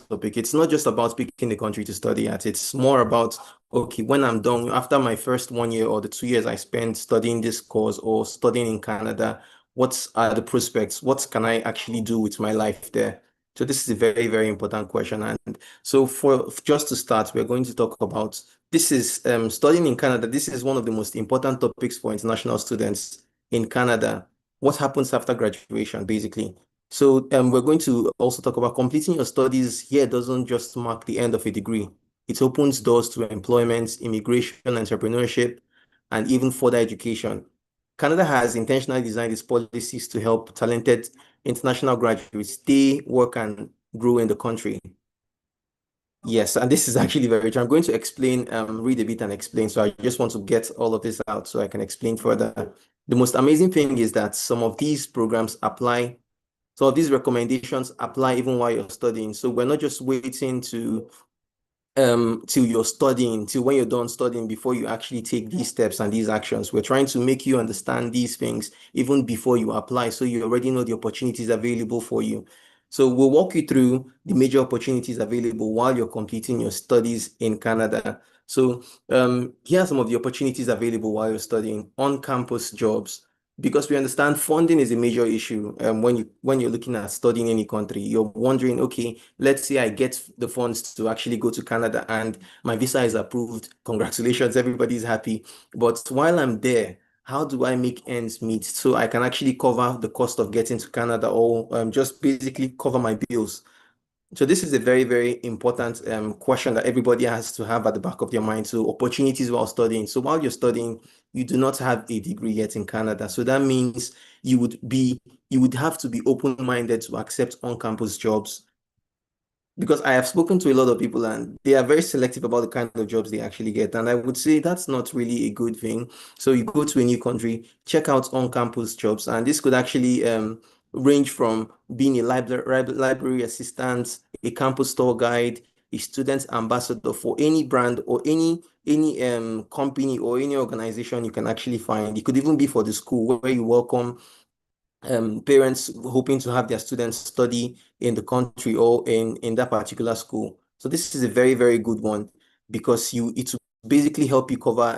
topic. It's not just about picking the country to study at. It's more about, okay, when I'm done, after my first 1 year or the 2 years I spent studying this course or studying in Canada, what are the prospects? What can I actually do with my life there? So this is a very, very important question. And so for just to start, we're going to talk about this is studying in Canada. This is one of the most important topics for international students in Canada. What happens after graduation, basically? So we're going to also talk about completing your studies here doesn't just mark the end of a degree. It opens doors to employment, immigration, entrepreneurship, and even further education. Canada has intentionally designed its policies to help talented international graduates stay, work, and grow in the country. Yes, and this is actually very true. I'm going to explain, read a bit and explain. So I just want to get all of this out so I can explain further. The most amazing thing is that some of these programs apply, so these recommendations apply even while you're studying. So we're not just waiting to till you're studying, till when you're done studying before you actually take these steps and these actions. We're trying to make you understand these things even before you apply, so you already know the opportunities available for you. So we'll walk you through the major opportunities available while you're completing your studies in Canada. So here are some of the opportunities available while you're studying: on-campus jobs, because we understand funding is a major issue when you're looking at studying in any country. You're wondering, okay, let's say I get the funds to actually go to Canada and my visa is approved. Congratulations, everybody's happy. But while I'm there, how do I make ends meet so I can actually cover the cost of getting to Canada, or just basically cover my bills? So this is a very, very important question that everybody has to have at the back of their mind. So opportunities while studying. So while you're studying, you do not have a degree yet in Canada. So that means you would have to be open-minded to accept on-campus jobs, because I have spoken to a lot of people and they are very selective about the kind of jobs they actually get. And I would say that's not really a good thing. So you go to a new country, check out on-campus jobs, and this could actually range from being a library assistant, a campus tour guide, a student ambassador for any brand or any company or any organization you can actually find. It could even be for the school where you welcome parents hoping to have their students study in the country or in that particular school. So this is a very, very good one, because it will basically help you cover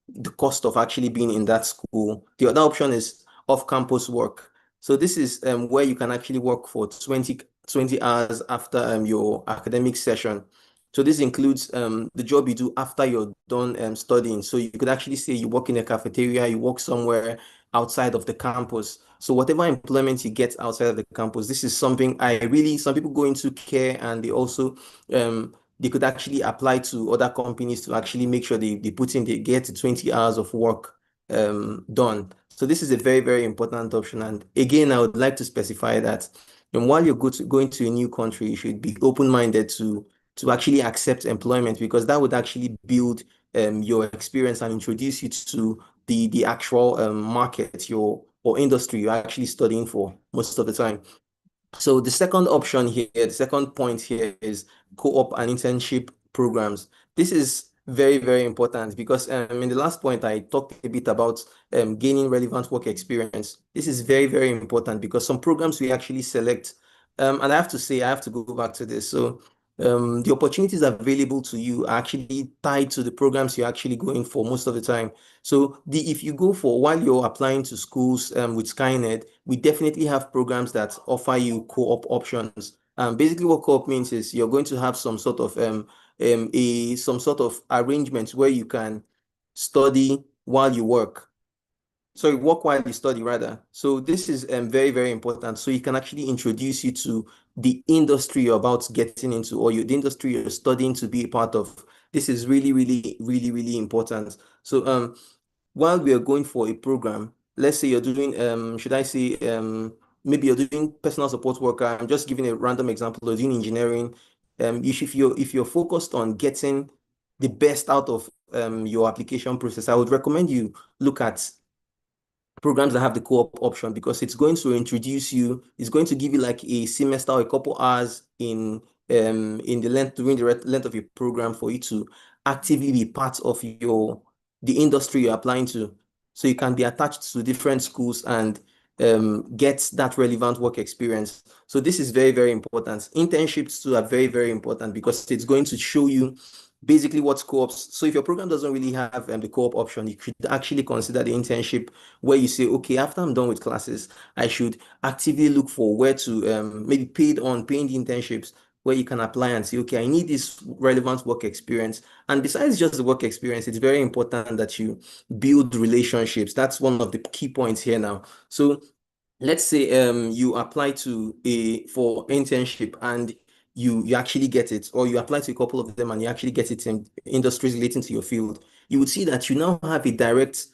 the cost of actually being in that school. The other option is off-campus work. So this is where you can actually work for 20 hours after your academic session. So this includes the job you do after you're done studying. So you could actually say you work in a cafeteria, you work somewhere outside of the campus. So whatever employment you get outside of the campus, this is something some people go into care, and they also they could actually apply to other companies to actually make sure they get 20 hours of work done. So this is a very, very important option. And again, I would like to specify that while you're going to a new country, you should be open-minded to actually accept employment, because that would actually build your experience and introduce you to the actual market or industry you're actually studying for most of the time. So the second option here, the second point here is co-op and internship programs. This is very, very important because in the last point, I talked a bit about gaining relevant work experience. This is very, very important because some programs we actually select, and I have to say, I have to go back to this. So the opportunities available to you are actually tied to the programs you're actually going for most of the time. So if you go for while you're applying to schools with Skyned, we definitely have programs that offer you co-op options. Basically, what co-op means is you're going to have some sort of some sort of arrangement where you can study while you work. Sorry, work while you study rather. So this is very, very important. So it can actually introduce you to the industry you're about getting into, or the industry you're studying to be a part of. This is really, really, really, really important. So while we are going for a program, let's say you're doing, should I say, maybe you're doing personal support worker. I'm just giving a random example. You're doing engineering. If you're focused on getting the best out of your application process, I would recommend you look at programs that have the co-op option, because it's going to introduce you, it's going to give you like a semester or a couple hours in the length during the length of your program for you to actively be part of the industry you're applying to. So you can be attached to different schools and get that relevant work experience. So this is very, very important. Internships too are very, very important because it's going to show you basically what's co-ops. So if your program doesn't really have the co-op option, you could actually consider the internship where you say, okay, after I'm done with classes, I should actively look for where to maybe paying the internships where you can apply and say, okay, I need this relevant work experience. And besides just the work experience, it's very important that you build relationships. That's one of the key points here now. So let's say you apply to for internship and you actually get it, or you apply to a couple of them and you actually get it in industries relating to your field. You would see that you now have a direct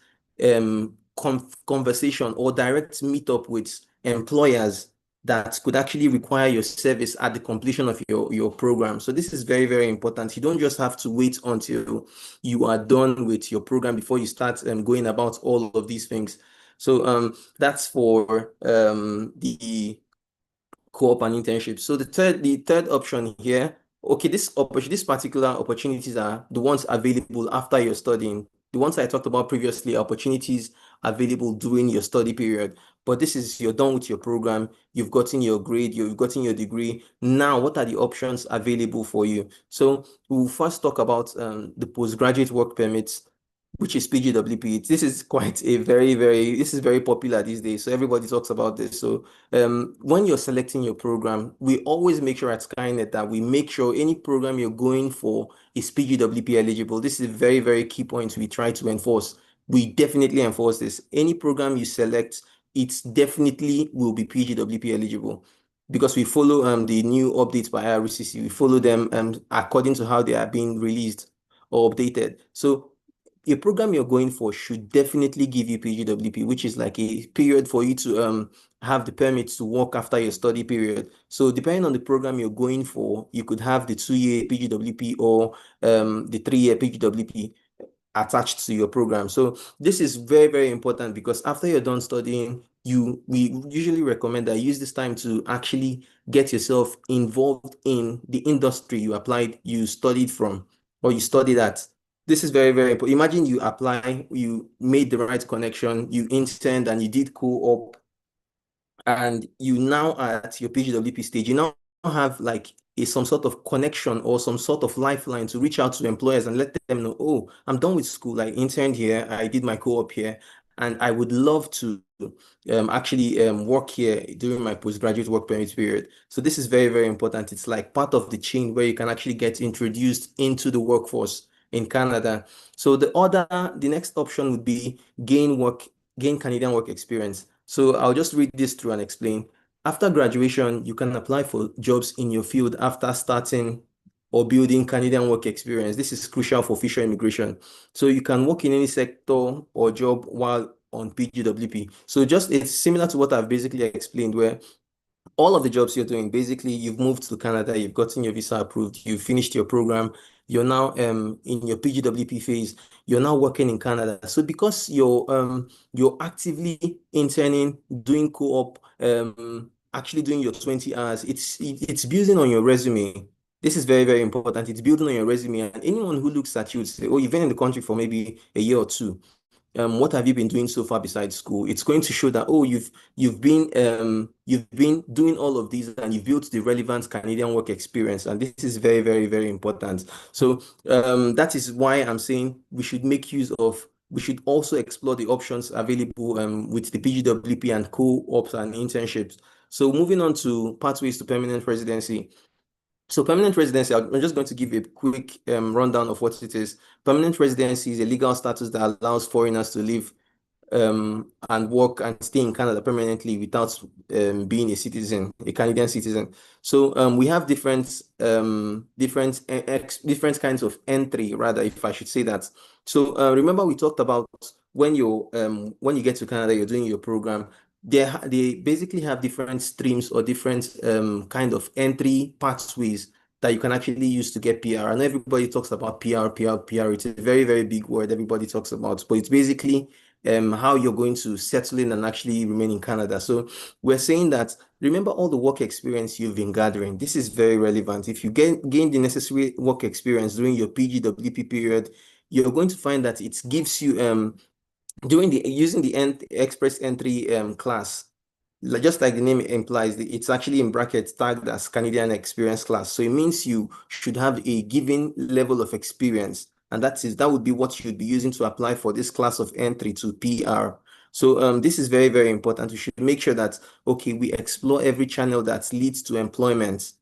conversation or direct meetup with employers that could actually require your service at the completion of your program. So this is very, very important. You don't just have to wait until you are done with your program before you start going about all of these things. So that's for the co-op and internship. So the third option here, okay, this particular opportunities are the ones available after you're studying. The ones I talked about previously, opportunities available during your study period. But this is you're done with your program, you've gotten your grade, you've gotten your degree. Now, what are the options available for you? So we'll first talk about the postgraduate work permits, which is PGWP. This is quite a this is very popular these days. So everybody talks about this. So when you're selecting your program, we always make sure at Skynet that we make sure any program you're going for is PGWP eligible. This is a very, very key point we try to enforce. We definitely enforce this. Any program you select, it definitely will be PGWP eligible because we follow the new updates by IRCC. We follow them according to how they are being released or updated. So a program you're going for should definitely give you PGWP, which is like a period for you to have the permits to work after your study period. So depending on the program you're going for, you could have the 2-year PGWP or the 3-year PGWP attached to your program. So this is very, very important because after you're done studying, we usually recommend that you use this time to actually get yourself involved in the industry you studied from, or you studied at. This is very, very important. Imagine you apply, you made the right connection, you interned and you did co-op, and you now are at your PGWP stage. You now have like some sort of connection or some sort of lifeline to reach out to employers and let them know, oh, I'm done with school. I interned here, I did my co-op here, and I would love to actually work here during my postgraduate work permit period. So this is very, very important. It's like part of the chain where you can actually get introduced into the workforce in Canada. So the next option would be gain Canadian work experience. So I'll just read this through and explain. After graduation, you can apply for jobs in your field after starting or building Canadian work experience. This is crucial for official immigration. So you can work in any sector or job while on PGWP. So it's similar to what I've basically explained, where all of the jobs you're doing, basically, you've moved to Canada, you've gotten your visa approved, you've finished your program, you're now in your PGWP phase, you're now working in Canada. So because you're actively interning, doing co-op, actually doing your 20 hours, it's building on your resume. This is very, very important. It's building on your resume, and anyone who looks at you would say, oh, you've been in the country for maybe a year or two. What have you been doing so far besides school? It's going to show that, oh, you've been doing all of these and you've built the relevant Canadian work experience, and this is very, very, very important. So that is why I'm saying we should also explore the options available with the PGWP and co-ops and internships. So moving on to pathways to permanent residency. So permanent residency, I'm just going to give you a quick rundown of what it is. Permanent residency is a legal status that allows foreigners to live and work and stay in Canada permanently without being a citizen, a Canadian citizen. So we have different kinds of entry, rather, if I should say that. So remember we talked about when you get to Canada, you're doing your program. They basically have different streams or different kind of entry pathways that you can actually use to get PR. And everybody talks about PR. It's a very, very big word everybody talks about, but it's basically how you're going to settle in and actually remain in Canada. So we're saying that remember all the work experience you've been gathering. This is very relevant. If you gain the necessary work experience during your PGWP period, you're going to find that it gives you using the express entry class just like the name implies, it's actually in brackets tagged as Canadian experience class. So it means you should have a given level of experience. And that would be what you'd be using to apply for this class of entry to PR. So this is very, very important. We should make sure that, okay, we explore every channel that leads to employment.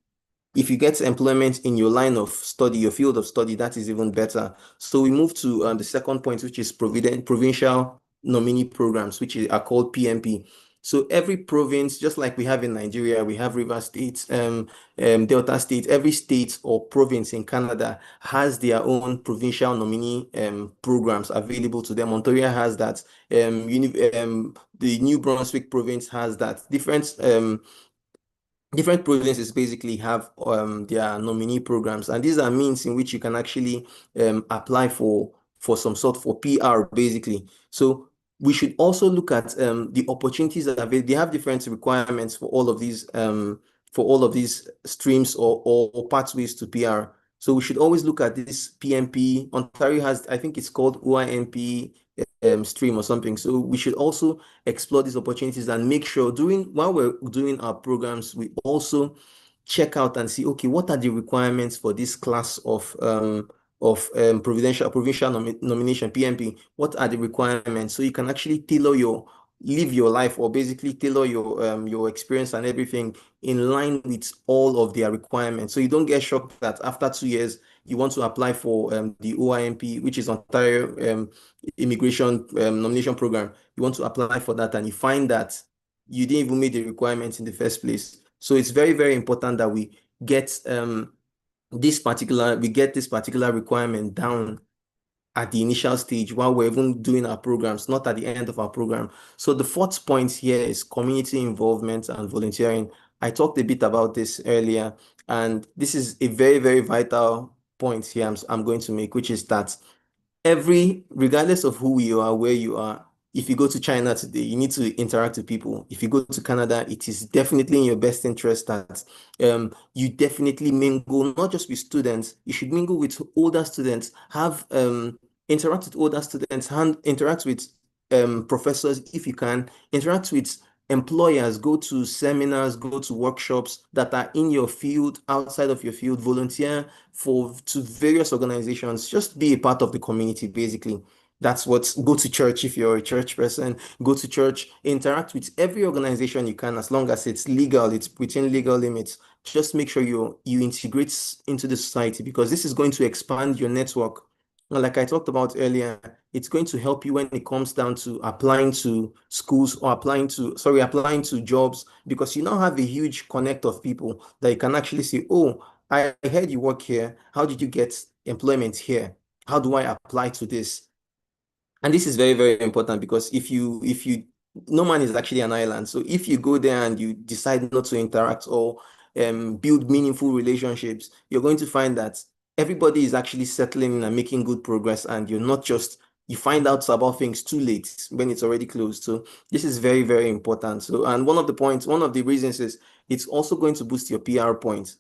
If you get employment in your line of study, your field of study, that is even better. So we move to the second point, which is provincial nominee programs, are called PMP. So every province, just like we have in Nigeria, we have River State, Delta State, every state or province in Canada has their own provincial nominee programs available to them. Ontario has that. The New Brunswick province has that. Different provinces basically have their nominee programs, and these are means in which you can actually apply for some sort for PR basically. So we should also look at the opportunities that are available. They have different requirements for all of these streams or pathways to PR. So we should always look at this PMP. Ontario has, I think it's called OIMP stream or something. So we should also explore these opportunities and make sure while we're doing our programs, we also check out and see, okay, what are the requirements for this class of provincial nomination PMP? What are the requirements? So you can actually live your life, or basically tailor your experience and everything in line with all of their requirements. So you don't get shocked that after 2 years you want to apply for the OIMP, which is Ontario Immigration Nomination Program. You want to apply for that, and you find that you didn't even meet the requirements in the first place. So it's very, very important that we get this particular requirement down at the initial stage while we're even doing our programs, not at the end of our program. So the fourth point here is community involvement and volunteering. I talked a bit about this earlier, and this is a very, very vital point here I'm going to make, which is that regardless of who you are, where you are, if you go to China today, you need to interact with people. If you go to Canada, it is definitely in your best interest that you definitely mingle, not just with students, you should mingle with older students, interact with older students, interact with professors if you can, interact with employers, go to seminars, go to workshops that are in your field, outside of your field, volunteer to various organizations, just be a part of the community, basically. Go to church if you're a church person, go to church, interact with every organization you can, as long as it's legal, it's within legal limits. Just make sure you integrate into the society, because this is going to expand your network. And like I talked about earlier, it's going to help you when it comes down to applying to schools or applying to jobs, because you now have a huge connect of people that you can actually say, oh, I heard you work here. How did you get employment here? How do I apply to this? And this is very, very important, because no man is actually an island. So if you go there and you decide not to interact or build meaningful relationships, you're going to find that everybody is actually settling in and making good progress, and you find out about things too late when it's already closed. So this is very, very important. So, and one of the reasons is it's also going to boost your PR points.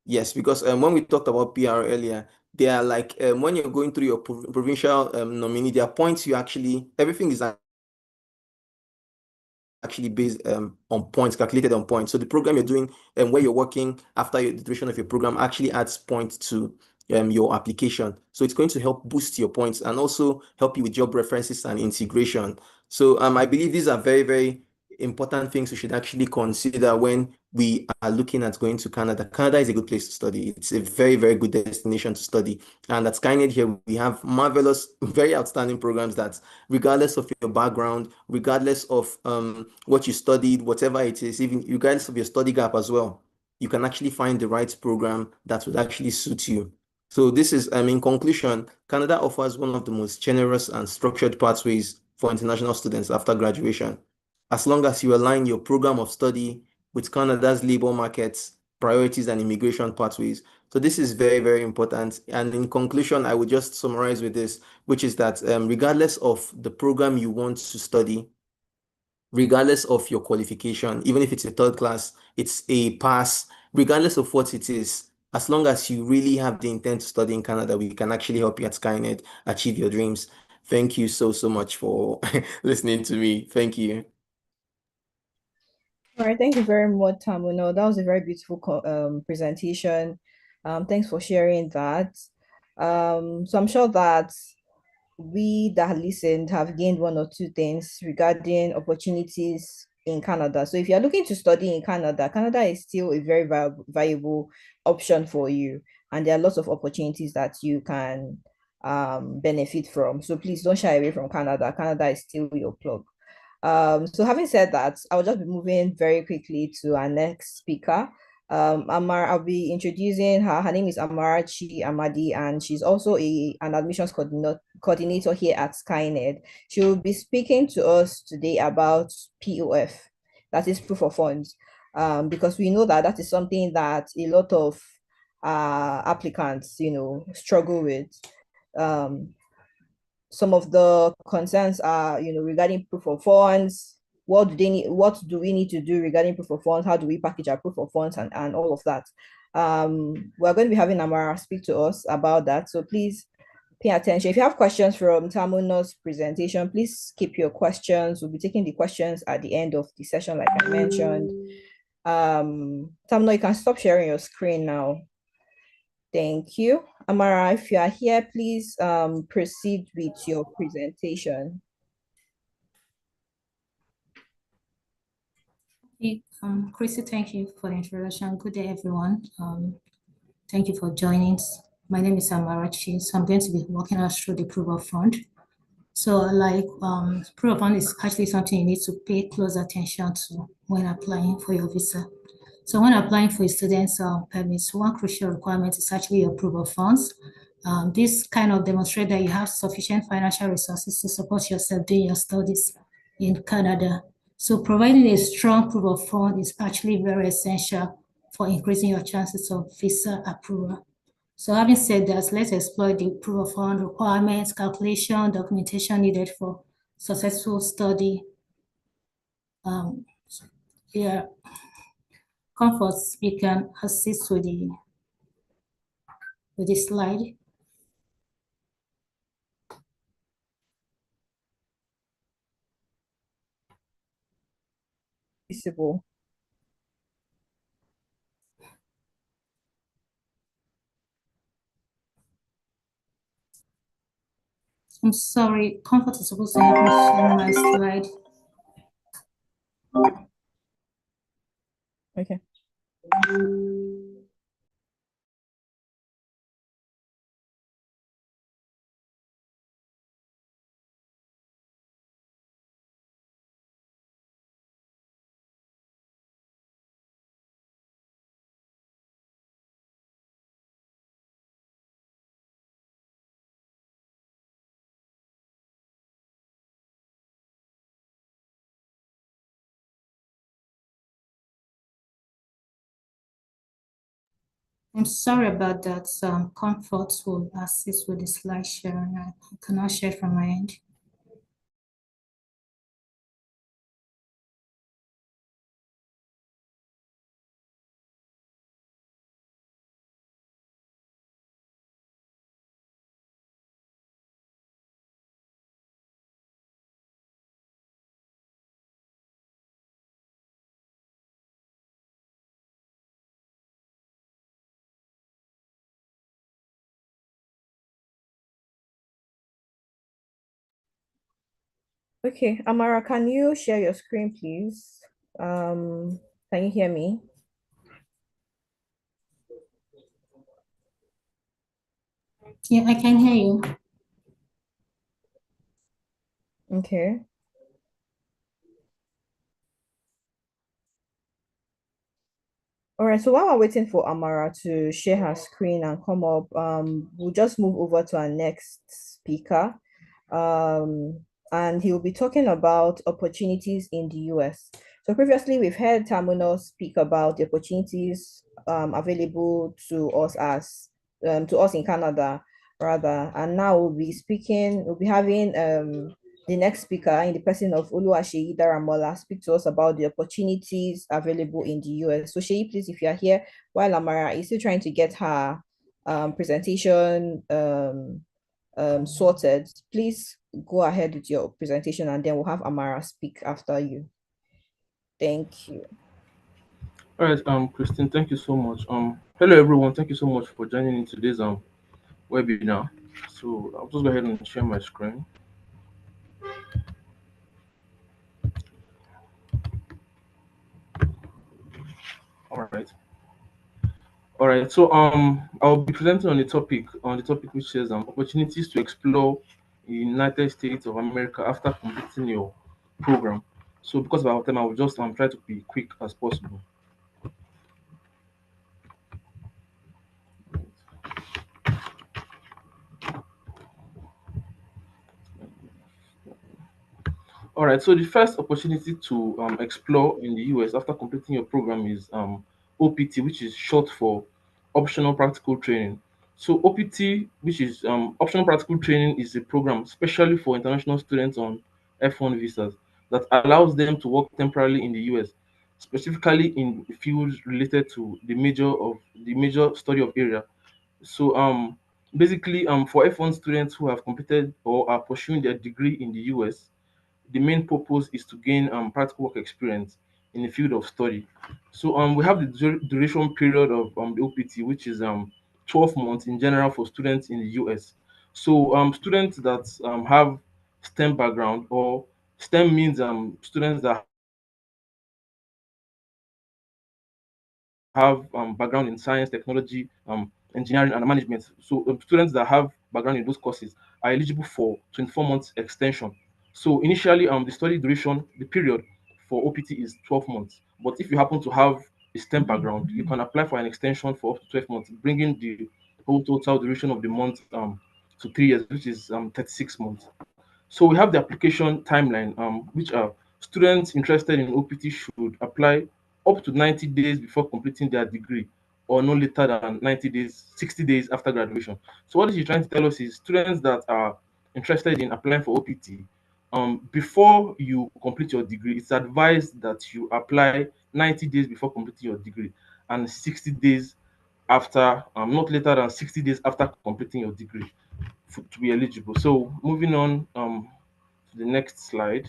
Yes, because when we talked about PR earlier, they are like when you're going through your provincial nominee, there are points everything is actually based on points, calculated on points. So the program you're doing and where you're working after the duration of your program actually adds points to your application. So it's going to help boost your points and also help you with job references and integration. So I believe these are very, very important things we should actually consider when we are looking at going to Canada. Canada is a good place to study. It's a very, very good destination to study. And at Skyned here, we have marvelous, very outstanding programs that, regardless of your background, regardless of what you studied, whatever it is, even regardless of your study gap as well, you can actually find the right program that would actually suit you. So this is, in conclusion, Canada offers one of the most generous and structured pathways for international students after graduation. As long as you align your program of study with Canada's labor markets, priorities, and immigration pathways. So this is very, very important. And in conclusion, I would just summarize with this, which is that regardless of the program you want to study, regardless of your qualification, even if it's a third class, it's a pass, regardless of what it is, as long as you really have the intent to study in Canada, we can actually help you at Skynet achieve your dreams. Thank you so, so much for listening to me. Thank you. All right, thank you very much, Tamuno. That was a very beautiful presentation. Thanks for sharing that. So I'm sure that we that listened have gained one or two things regarding opportunities in Canada. So if you're looking to study in Canada, Canada is still a very viable option for you. And there are lots of opportunities that you can benefit from. So please don't shy away from Canada. Canada is still your plug. So having said that, I'll just be moving very quickly to our next speaker. I'll be introducing her. Her name is Amarachi Amadi, and she's also an admissions coordinator here at Skyned. She'll be speaking to us today about POF, that is proof of funds, because we know that that is something that a lot of applicants, struggle with. Um, some of the concerns are, regarding proof of funds. What do they need? What do we need to do regarding proof of funds? How do we package our proof of funds and all of that? We're going to be having Amara speak to us about that. So please pay attention. If you have questions from Tamuno's presentation, please keep your questions. We'll be taking the questions at the end of the session, like I mentioned. Tamuno, you can stop sharing your screen now. Thank you. Amara, if you are here, please proceed with your presentation. Chrissy, thank you for the introduction. Good day, everyone. Thank you for joining. My name is Amarachi, so I'm going to be walking us through the proof of fund. So like proof of fund is actually something you need to pay close attention to when applying for your visa. So when applying for a student's permits, one crucial requirement is actually your proof of funds. This kind of demonstrates that you have sufficient financial resources to support yourself during your studies in Canada. So providing a strong proof of fund is actually very essential for increasing your chances of visa approval. So having said that, let's explore the proof of fund requirements, calculation, documentation needed for successful study. Yeah, comforts, you can assist with the slide. Visible. I'm sorry, Comfort is supposed to help me share my slide. Okay. I'm sorry about that. Comfort will assist with the slide sharing. I cannot share from my end. Okay, Amara, can you share your screen, please? Can you hear me? Yeah, I can hear you. Okay. All right, so while we're waiting for Amara to share her screen and come up, we'll just move over to our next speaker. And he'll be talking about opportunities in the US. So previously we've heard Tamuno speak about the opportunities available to us in Canada rather. And now we'll be having the next speaker in the person of Oluwaseyi Daramola speak to us about the opportunities available in the US. So Sheyi, please, if you are here, while Amara is still trying to get her presentation sorted, please go ahead with your presentation and then we'll have Amara speak after you. Thank you. All right, Kristine, thank you so much. Hello everyone, thank you so much for joining in today's webinar. So I'll just go ahead and share my screen. All right. All right. So I'll be presenting on the topic which says opportunities to explore the United States of America after completing your program. So because of our time, I will just try to be quick as possible. All right. So the first opportunity to explore in the US after completing your program is OPT, which is short for optional practical training. So OPT, which is optional practical training, is a program specially for international students on F1 visas that allows them to work temporarily in the US, specifically in fields related to the major study of area. So basically for F1 students who have completed or are pursuing their degree in the US, the main purpose is to gain practical work experience in the field of study. So we have the duration period of the OPT, which is 12 months in general for students in the US. So students that have STEM background, or STEM means students that have background in science, technology, engineering, and management. So students that have background in those courses are eligible for 24 months extension. So initially, the study duration, the period for OPT is 12 months. But if you happen to have a STEM background, you can apply for an extension for up to 12 months, bringing the whole total duration of the month to 3 years, which is 36 months. So we have the application timeline, which are students interested in OPT should apply up to 90 days before completing their degree, or no later than 90 days, 60 days after graduation. So what is trying to tell us is students that are interested in applying for OPT, before you complete your degree, it's advised that you apply 90 days before completing your degree and 60 days after, not later than 60 days after completing your degree to be eligible. So moving on to the next slide.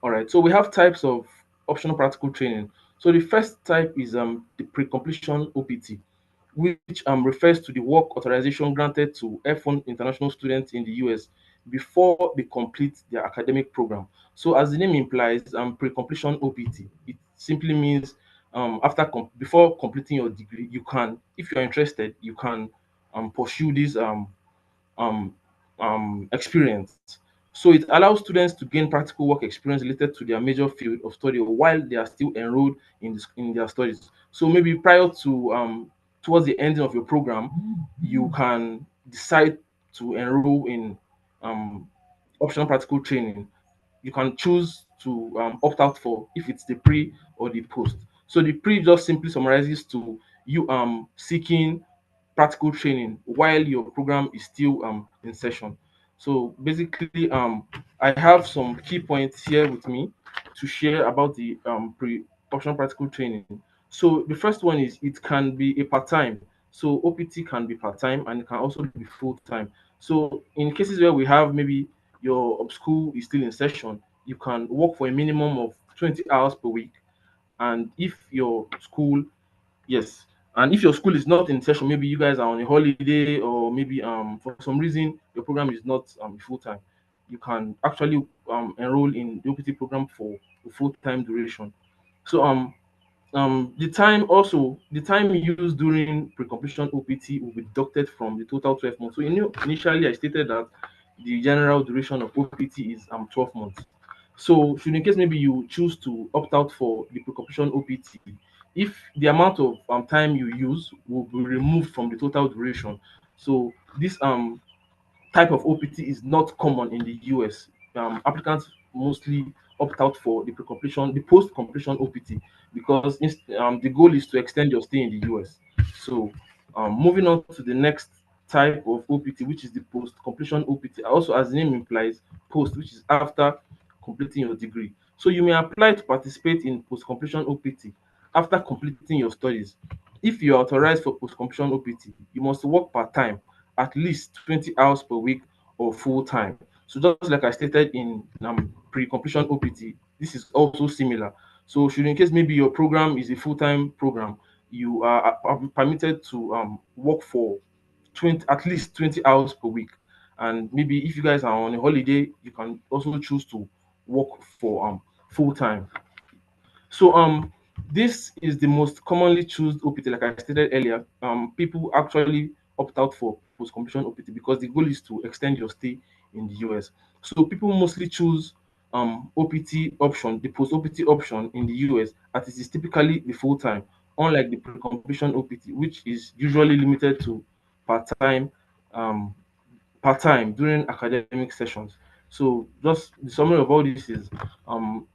All right, so we have types of optional practical training. So the first type is the pre-completion OPT, which refers to the work authorization granted to F1 international students in the US before they complete their academic program. So as the name implies, pre-completion OPT, it simply means before completing your degree, you can, if you are interested, you can pursue this um, experience. So it allows students to gain practical work experience related to their major field of study while they are still enrolled in their studies. So maybe prior to towards the ending of your program, you can decide to enroll in um, optional practical training. You can choose to opt out for if it's the pre or the post. So the pre just simply summarizes to you seeking practical training while your program is still in session. So basically, I have some key points here with me to share about the pre optional practical training. So the first one is it can be a part time. So OPT can be part time and it can also be full time. So in cases where we have maybe your school is still in session, you can work for a minimum of 20 hours per week. And if your school Yes. And if your school is not in session, maybe you guys are on a holiday, or maybe for some reason your program is not full time, you can actually enroll in the OPT program for a full time duration. So the time used during pre-completion OPT will be deducted from the total 12 months. So initially I stated that the general duration of OPT is 12 months. So should in case maybe you choose to opt out for the pre-completion OPT, if the amount of time you use will be removed from the total duration. So this type of OPT is not common in the US. Applicants mostly opt out for the post-completion OPT, because the goal is to extend your stay in the US. So, moving on to the next type of OPT, which is the post-completion OPT. Also, as the name implies, post, which is after completing your degree. So, you may apply to participate in post-completion OPT after completing your studies. If you are authorized for post-completion OPT, you must work part-time at least 20 hours per week or full time. So just like I stated in pre-completion OPT, this is also similar. So should in case maybe your program is a full-time program, you are permitted to work for 20, at least 20 hours per week. And maybe if you guys are on a holiday, you can also choose to work for full time. So this is the most commonly chosen OPT, like I stated earlier. People actually opt out for post completion OPT because the goal is to extend your stay in the US. So people mostly choose OPT option, the post OPT option in the US, as it is typically the full time, unlike the pre completion OPT, which is usually limited to part time um, part-time during academic sessions. So just the summary of all this is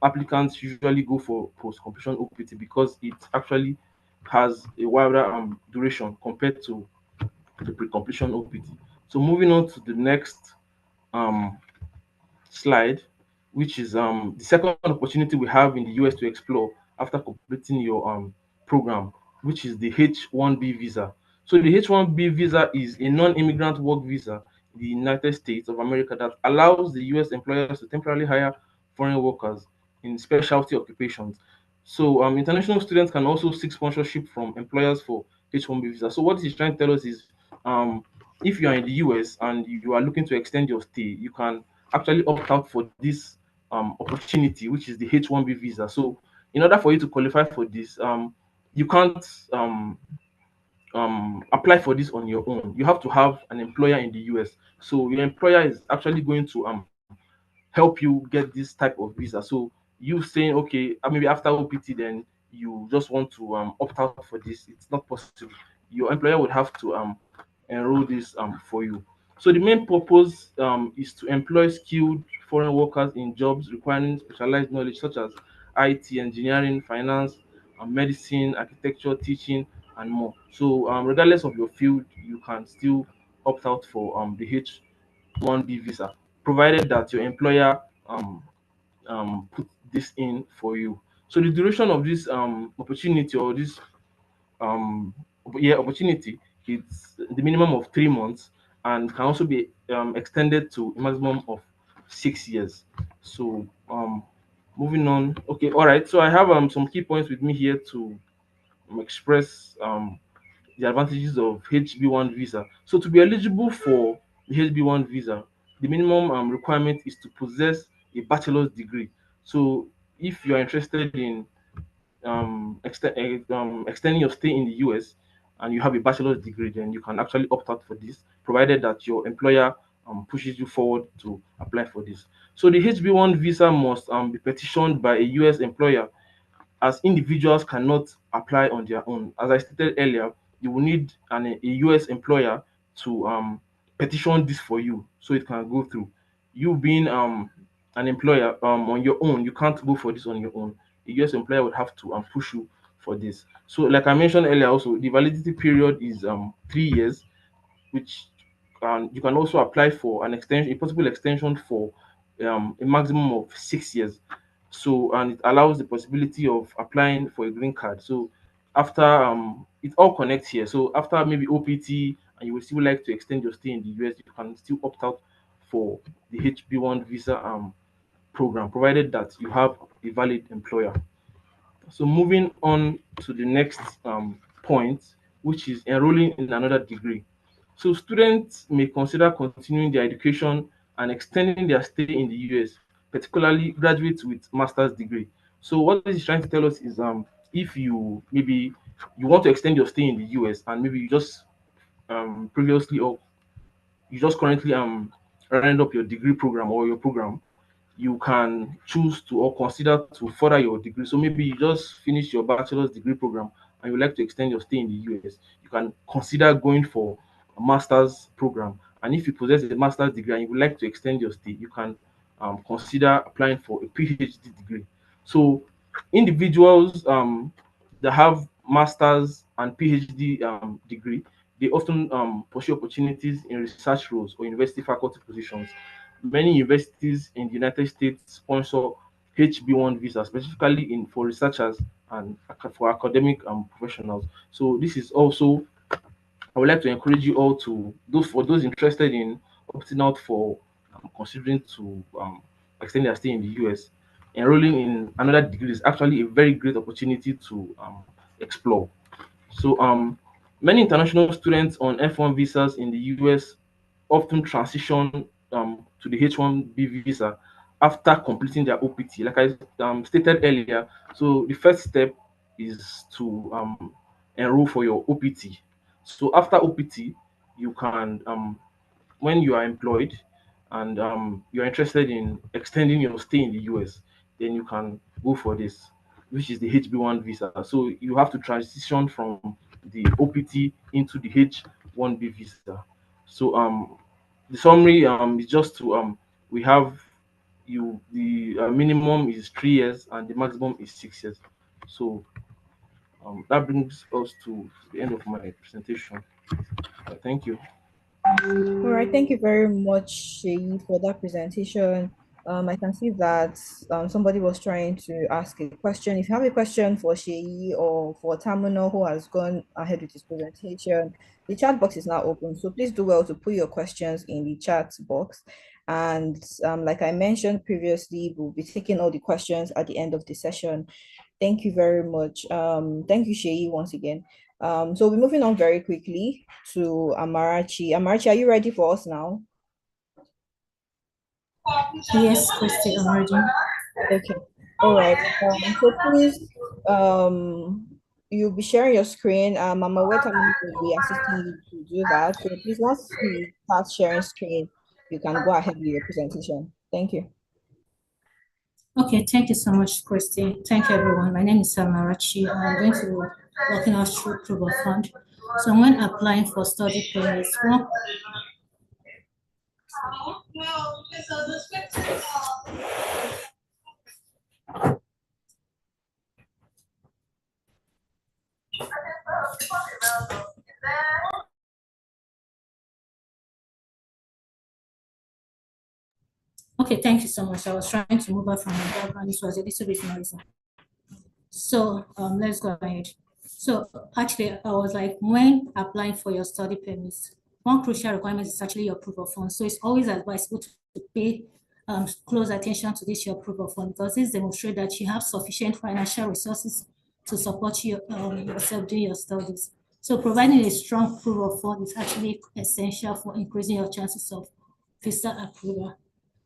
applicants usually go for post-completion OPT because it actually has a wider duration compared to the pre-completion OPT. So moving on to the next um, slide, which is the second opportunity we have in the US to explore after completing your program, which is the H-1B visa. So the H-1B visa is a non-immigrant work visa in the United States of America that allows the US employers to temporarily hire foreign workers in specialty occupations. So international students can also seek sponsorship from employers for H-1B visa. So what this is trying to tell us is um, if you are in the US and you are looking to extend your stay, you can actually opt out for this opportunity, which is the H-1B visa. So, in order for you to qualify for this, you can't apply for this on your own. You have to have an employer in the US. So, your employer is actually going to help you get this type of visa. So, you saying, okay, maybe after OPT, then you just want to opt out for this, it's not possible. Your employer would have to enroll this for you. So the main purpose is to employ skilled foreign workers in jobs requiring specialized knowledge such as IT, engineering, finance, medicine, architecture, teaching, and more. So regardless of your field, you can still opt out for the H-1B visa, provided that your employer put this in for you. So the duration of this opportunity or this um opportunity, it's the minimum of 3 months and can also be extended to a maximum of 6 years. So moving on. Okay, all right. So I have some key points with me here to express the advantages of HB1 visa. So to be eligible for the HB1 visa, the minimum requirement is to possess a bachelor's degree. So if you are interested in extending your stay in the US and you have a bachelor's degree, then you can actually opt out for this, provided that your employer pushes you forward to apply for this. So the HB1 visa must be petitioned by a US employer, as individuals cannot apply on their own. As I stated earlier, you will need a US employer to petition this for you so it can go through. You being an employer on your own, you can't go for this on your own. A US employer would have to push you for this. So, like I mentioned earlier, also the validity period is 3 years, which you can also apply for an extension, a possible extension for a maximum of 6 years. So, and it allows the possibility of applying for a green card. So, after it all connects here. So, after maybe OPT, and you would still like to extend your stay in the US, you can still opt out for the HB1 visa program, provided that you have a valid employer. So moving on to the next point, which is enrolling in another degree. So students may consider continuing their education and extending their stay in the US, particularly graduates with master's degree. So what this is trying to tell us is if you maybe you want to extend your stay in the US and maybe you just previously or you just currently round up your degree program or your program, you can choose to or consider to further your degree. So maybe you just finished your bachelor's degree program and you like to extend your stay in the US, you can consider going for a master's program. And if you possess a master's degree and you would like to extend your stay, you can consider applying for a PhD degree. So individuals that have master's and PhD degree, they often pursue opportunities in research roles or university faculty positions. Many universities in the United States sponsor HB1 visa, specifically in for researchers and for academic professionals. So this is also, I would like to encourage you all to those interested in opting out for considering to extend their stay in the US. enrolling in another degree is actually a very great opportunity to explore. So many international students on F1 visas in the US often transition to the H1B visa after completing their OPT. Like I stated earlier, so the first step is to enroll for your OPT. So after OPT, you can, when you are employed and you're interested in extending your stay in the US, then you can go for this, which is the HB1 visa. So you have to transition from the OPT into the H1B visa. So the summary is just to we have you the minimum is 3 years and the maximum is 6 years. So that brings us to the end of my presentation. Thank you. All right, thank you very much, Sheyi, for that presentation. I can see that somebody was trying to ask a question. If you have a question for Sheyi or for Tamuno, who has gone ahead with his presentation, the chat box is now open. So please do well to put your questions in the chat box. And like I mentioned previously, we'll be taking all the questions at the end of the session. Thank you very much. Thank you, Sheyi, once again. So we're moving on very quickly to Amarachi. Amarachi, are you ready for us now? Yes, Kristine, I'm ready. Okay. All right. So please, you'll be sharing your screen. Mama Weta will be assisting you to do that. So please, once he starts sharing screen, you can go ahead with your presentation. Thank you. Okay, thank you so much, Kristine. Thank you, everyone. My name is Samarachi. I'm going to be walking us through proof of fund. So when applying for study permits, okay, thank you so much. I was trying to move out from my background. This was a little bit noisy. So let's go ahead. So actually, I was like, when applying for your study permits, one crucial requirement is actually your proof of funds. So it's always advisable to pay close attention to this, your proof of fund, because this demonstrates that you have sufficient financial resources to support yourself during your studies. So providing a strong proof of fund is actually essential for increasing your chances of visa approval.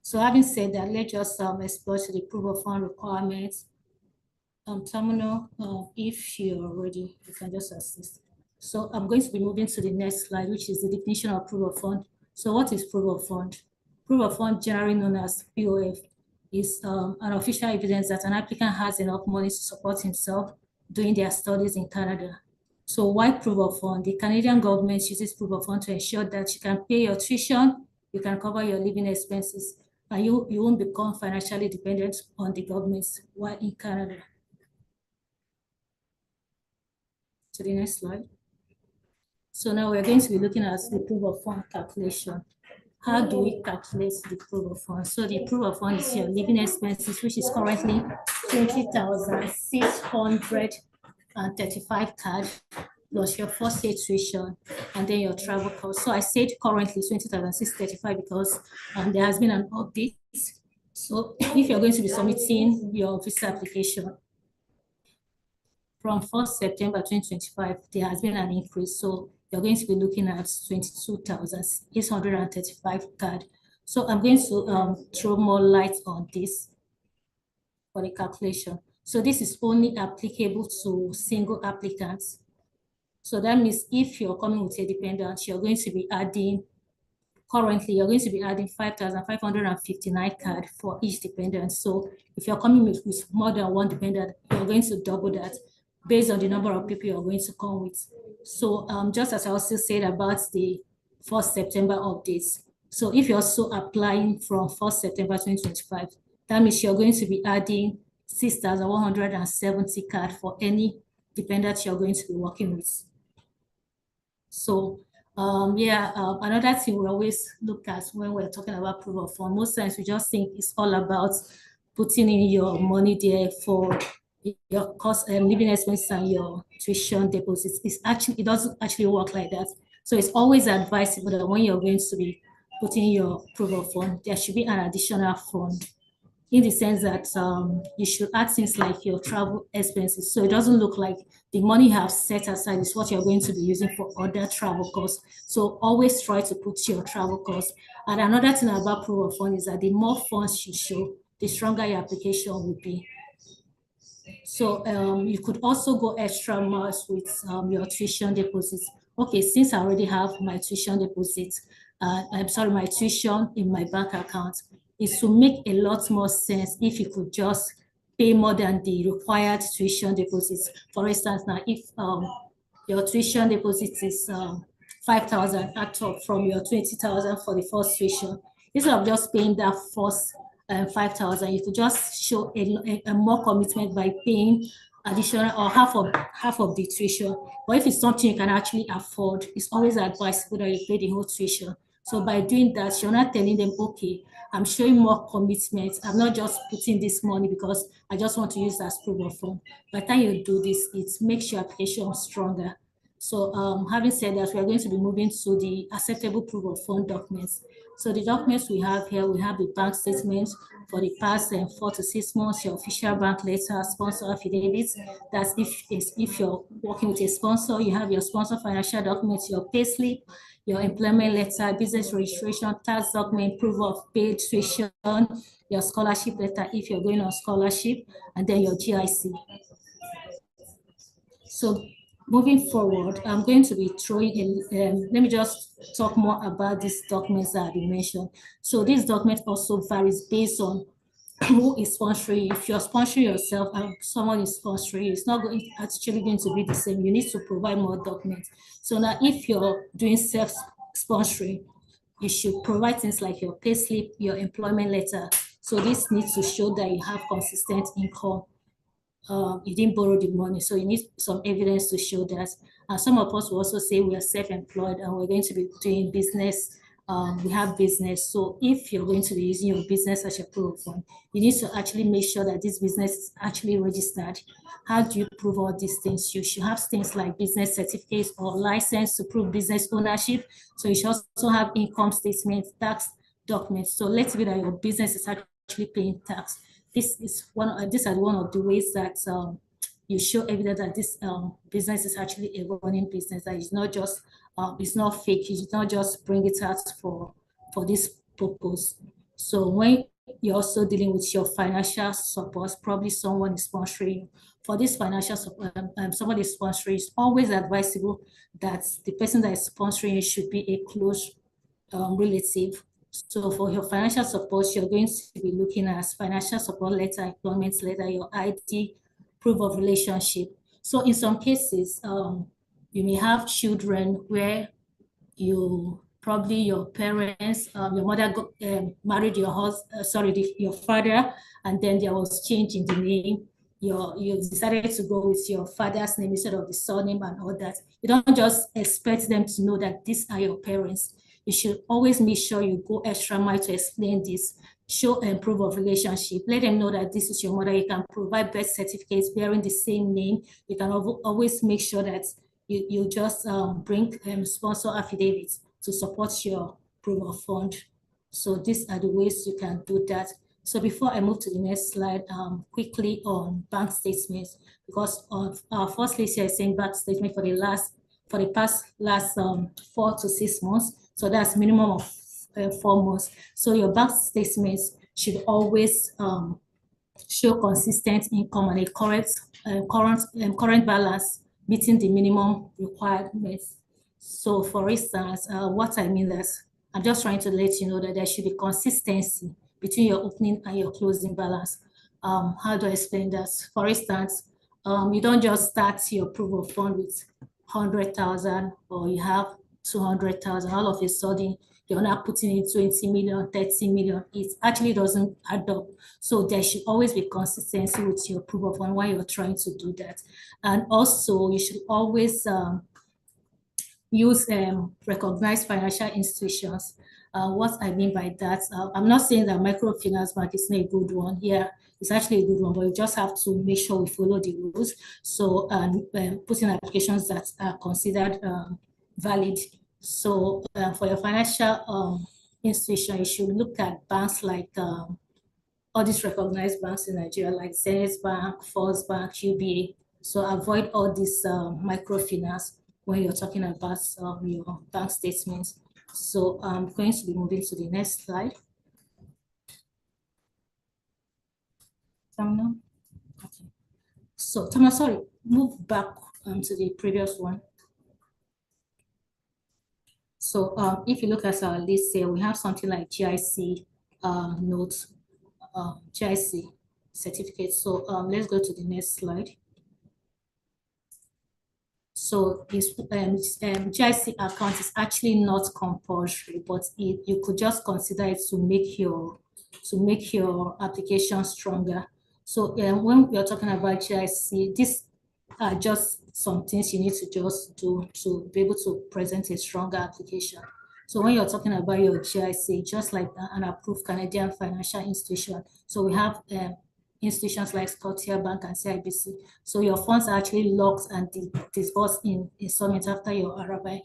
So having said that, let's just explore to the proof of fund requirements. Terminal, if you're ready, you can just assist. So I'm going to be moving to the next slide, which is the definition of proof of fund. So what is proof of fund? Proof of fund, generally known as POF, is an official evidence that an applicant has enough money to support himself during their studies in Canada. So why proof of fund? The Canadian government uses proof of fund to ensure that you can pay your tuition, you can cover your living expenses, and you won't become financially dependent on the government while in Canada. To the next slide. So now we're going to be looking at the proof of fund calculation. How do we calculate the proof of fund? So the proof of fund is your living expenses, which is currently 20,635 CAD plus your first aid tuition and then your travel cost. So I said currently 20,635 because there has been an update. So if you're going to be submitting your visa application, from 1st September 2025, there has been an increase. So you're going to be looking at 22,835 CAD. So I'm going to throw more light on this for the calculation. So this is only applicable to single applicants. So that means if you're coming with a dependent, you're going to be adding, currently you're going to be adding 5,559 CAD for each dependent. So if you're coming with more than one dependent, you're going to double that based on the number of people you're going to come with. So just as I also said about the 1st September updates. So if you're also applying from 1st September 2025, that means you're going to be adding 6,170 CAD for any dependent you're going to be working with. So another thing we always look at when we're talking about proof of fund, most times we just think it's all about putting in your money there for your cost and living expenses and your tuition deposits. It doesn't actually work like that. So it's always advisable that when you're going to be putting your proof of fund, there should be an additional fund in the sense that you should add things like your travel expenses. So it doesn't look like the money you have set aside is what you're going to be using for other travel costs. So always try to put your travel costs. And another thing about proof of fund is that the more funds you show, the stronger your application will be. So you could also go extra miles with your tuition deposits. Okay, since I already have my tuition deposit, my tuition in my bank account, it will make a lot more sense if you could just pay more than the required tuition deposits. For instance, now if your tuition deposit is 5,000 at top from your 20,000 for the first tuition, instead of just paying that first 5,000, you could just show a more commitment by paying additional or half of the tuition. But if it's something you can actually afford, it's always advisable that you pay the whole tuition. So by doing that, you're not telling them, okay, I'm showing more commitment. I'm not just putting this money because I just want to use that as proof of fund. By the time you do this, it makes your application stronger. So having said that, we are going to be moving to the acceptable proof of fund documents. So the documents we have here, we have the bank statements for the past 4 to 6 months, your official bank letter, sponsor affidavits. That's if you're working with a sponsor, you have your sponsor financial documents, your payslip, your employment letter, business registration, tax document, proof of paid tuition, your scholarship letter if you're going on scholarship, and then your GIC. So moving forward, I'm going to be throwing in, let me just talk more about these documents that have been mentioned. So this document also varies based on who is sponsoring you. If you're sponsoring yourself and someone is sponsoring you, it's not actually going to be the same. You need to provide more documents. So now if you're doing self-sponsoring, you should provide things like your payslip, your employment letter. So this needs to show that you have consistent income. You didn't borrow the money, so you need some evidence to show that. Some of us will also say we are self-employed and we're going to be doing business. We have business. So if you're going to be using your business as your proof of fund, you need to actually make sure that this business is actually registered. How do you prove all these things? You should have things like business certificates or license to prove business ownership. So you should also have income statements, tax documents. So let's be that your business is actually paying tax. These are one of the ways that you show evidence that this business is actually a running business, that it's not just it's not fake. You not just bring it out for this purpose. So when you're also dealing with your financial support, probably someone is sponsoring you. For this financial support, somebody is sponsoring, it's always advisable that the person that is sponsoring you should be a close relative. So for your financial support, you're going to be looking at financial support letter, employment letter, your ID, proof of relationship. So in some cases, you may have children where probably your parents, your mother married your father, and then there was change in the name. You decided to go with your father's name instead of the surname and all that. You don't just expect them to know that these are your parents. You should always make sure you go extra mile to explain this, show and proof of relationship. Let them know that this is your mother. You can provide birth certificates bearing the same name. You can always make sure that you just bring sponsor affidavits to support your proof of fund. So these are the ways you can do that. So before I move to the next slide, quickly on bank statements, because our first list here is saying bank statement for the past 4 to 6 months. So that's minimum of 4 months. So your bank statements should always show consistent income and a current balance meeting the minimum requirements. So for instance, what I mean is, I'm just trying to let you know that there should be consistency between your opening and your closing balance. How do I explain that? For instance, you don't just start your proof of fund with 100,000 or you have 200,000. All of a sudden, you're not putting in 20 million, 30 million. It actually doesn't add up. So there should always be consistency with your proof of fund while you're trying to do that. And also, you should always use recognized financial institutions. What I mean by that, I'm not saying that microfinance bank is not a good one. Yeah, it's actually a good one, but you just have to make sure we follow the rules. So put in applications that are considered valid. So for your financial institution, you should look at banks like all these recognized banks in Nigeria, like Zenith Bank, First Bank, UBA. So avoid all this microfinance when you're talking about your bank statements. So I'm going to be moving to the next slide. Tamina? Okay. So Tamina, sorry, move back to the previous one. So if you look at our list here, we have something like GIC notes, GIC certificate. So let's go to the next slide. So this GIC account is actually not compulsory, but you could just consider it to make your application stronger. So when we are talking about GIC, these are just some things you need to just do to be able to present a stronger application. So when you're talking about your GIC, just like an approved Canadian financial institution, so we have institutions like Scotia Bank and CIBC. So your funds are actually locked and disbursed in installments after your arrival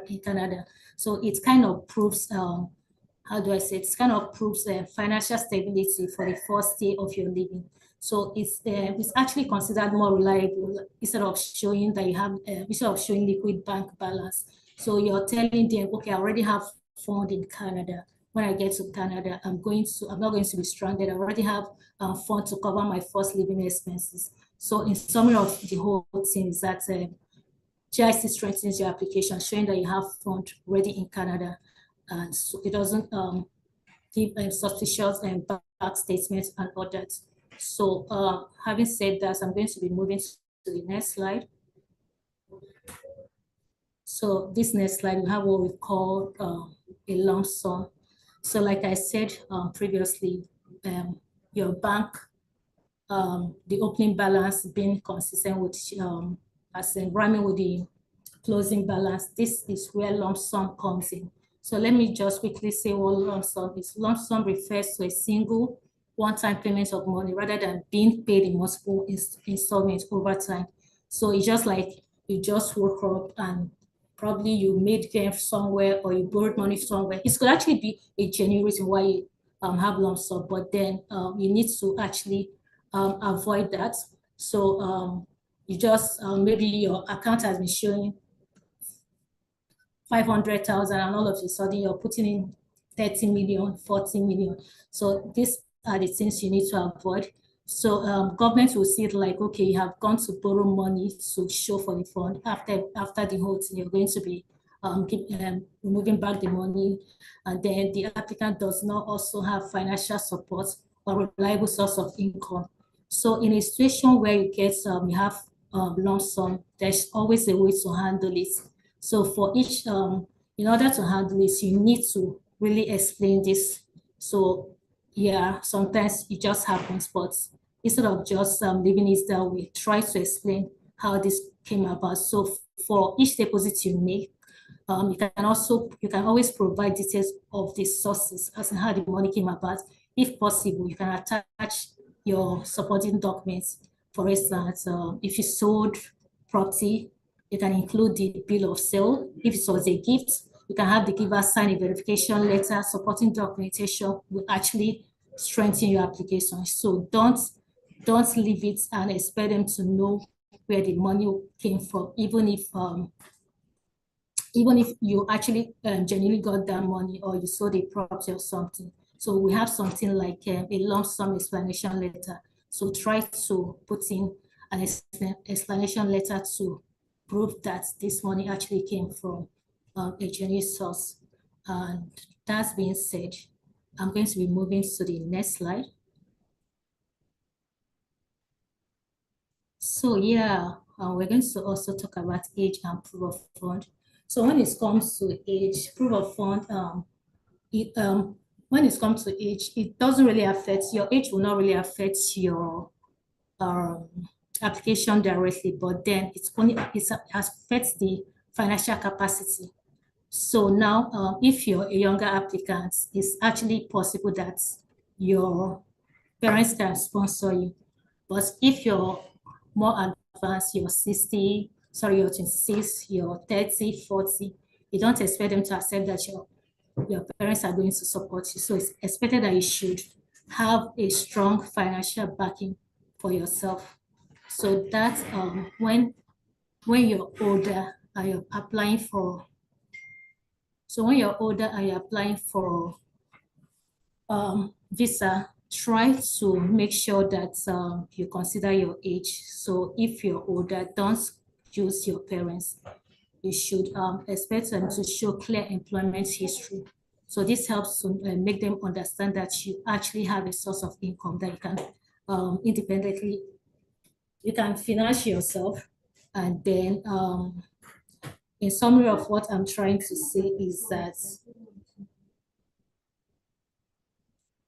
in Canada. So it kind of proves, how do I say, it kind of proves financial stability for the first day of your living. So it's actually considered more reliable instead of showing that you have, instead of showing liquid bank balance. So you're telling them, okay, I already have fund in Canada. When I get to Canada, I'm not going to be stranded. I already have fund to cover my first living expenses. So in summary of the whole thing is that GIC strengthens your application, showing that you have fund ready in Canada. And so it doesn't give suspicious bank statements and all that. So having said that, I'm going to be moving to the next slide. So this next slide, we have what we call a lump sum. So like I said previously, your bank, the opening balance being consistent with, as in rhyming with the closing balance, this is where lump sum comes in. So let me just quickly say what lump sum is. Lump sum refers to a single one-time payment of money rather than being paid in multiple installments over time. So it's just like you just woke up and probably you made gain somewhere or you borrowed money somewhere. It could actually be a genuine reason why you have lump sum, but then you need to actually avoid that. So you just, maybe your account has been showing 500,000 and all of a sudden you're putting in 30 million, 40 million. So these are the things you need to avoid. So government will see it like, okay, you have gone to borrow money to show for the fund. After the whole thing, you're going to be removing back the money. And then the applicant does not also have financial support or reliable source of income. So in a situation where you get, you have lump sum, there's always a way to handle it. So for each, in order to handle this, you need to really explain this. So yeah, sometimes it just happens, but instead of just leaving it that way, try to explain how this came about. So for each deposit you make, you can always provide details of the sources as in how the money came about. If possible, you can attach your supporting documents. For instance, if you sold property, you can include the bill of sale. If it was a gift, you can have the giver sign a verification letter. Supporting documentation will actually strengthen your application. So don't leave it and expect them to know where the money came from, even if you actually genuinely got that money or you sold a property or something. So we have something like a lump sum explanation letter. So try to put in an explanation letter to prove that this money actually came from a genuine source. And that being said, I'm going to be moving to the next slide. So yeah, we're going to also talk about age and proof of fund. So when it comes to age, proof of fund, when it comes to age, it doesn't really affect, your age will not really affect your application directly, but then it affects the financial capacity. So now, if you're a younger applicant, it's actually possible that your parents can sponsor you. But if you're more advanced, you're 60, sorry, you're 26, you're 30, 40, you don't expect them to accept that your parents are going to support you. So it's expected that you should have a strong financial backing for yourself. So that when you're older and you're applying for, visa, try to make sure that you consider your age. So if you're older, don't use your parents. You should expect them to show clear employment history. So this helps to make them understand that you actually have a source of income that you can independently, you can finance yourself. And then in summary of what I'm trying to say is that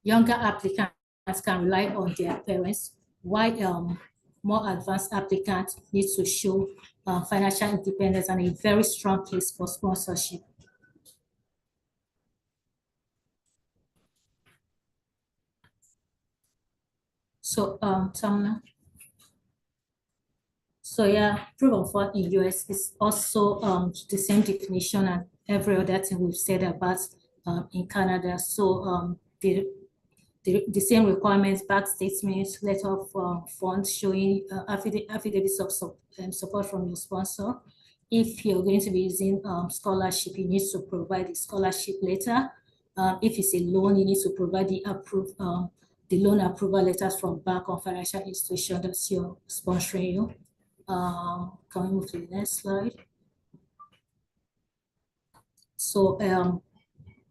younger applicants can rely on their parents, while more advanced applicants need to show financial independence and a very strong case for sponsorship. So, Tamna. So yeah, proof of work in US is also the same definition and every other thing we've said about in Canada. So the same requirements, bank statements, letter of funds showing affidavits of support from your sponsor. If you're going to be using scholarship, you need to provide the scholarship letter. If it's a loan, you need to provide the loan approval letters from bank or financial institution that's you're sponsoring you. Can we move to the next slide? So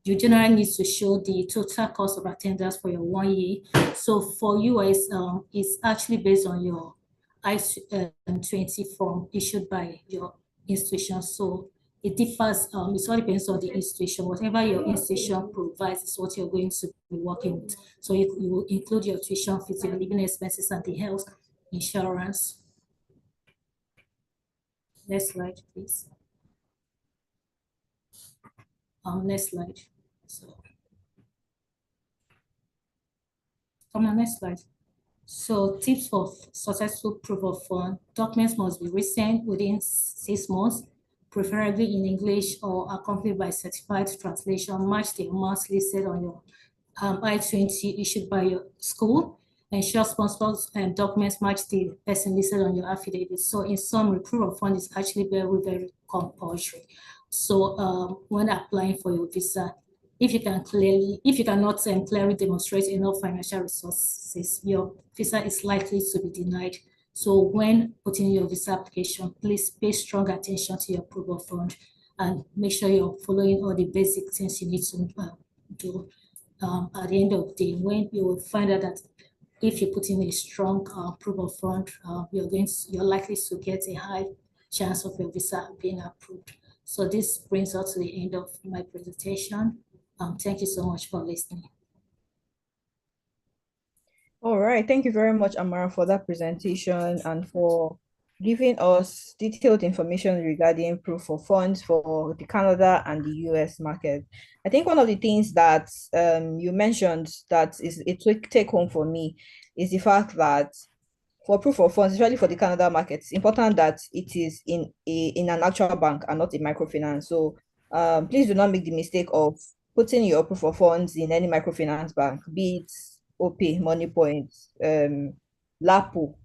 you generally need to show the total cost of attendance for your 1 year. So for US, it's actually based on your I-20 form issued by your institution. So it differs, it all depends on the institution. Whatever your institution provides is what you're going to be working with. So you will include your tuition fees, your living expenses, and the health insurance. Next slide, please. Next slide. So, come on, next slide. So, tips for successful proof of fund: documents must be recent within 6 months, preferably in English or accompanied by certified translation. Match the amounts listed on your I-20 issued by your school. Ensure sponsors and documents match the person listed on your affidavit. So, in summary, proof of fund is actually very, very compulsory. So when applying for your visa, if you cannot clearly demonstrate enough financial resources, your visa is likely to be denied. So when putting your visa application, please pay strong attention to your proof of fund and make sure you're following all the basic things you need to do. At the end of the day, when you will find out that if you put in a strong proof of fund, you're likely to get a high chance of your visa being approved. So this brings us to the end of my presentation. Thank you so much for listening. All right, thank you very much, Amara, for that presentation and for giving us detailed information regarding proof of funds for the Canada and the US market. I think one of the things that you mentioned that is a take home for me is the fact that for proof of funds, especially for the Canada market, it's important that it is in an actual bank and not a microfinance. So please do not make the mistake of putting your proof of funds in any microfinance bank, be it OP, Money Points, Lapo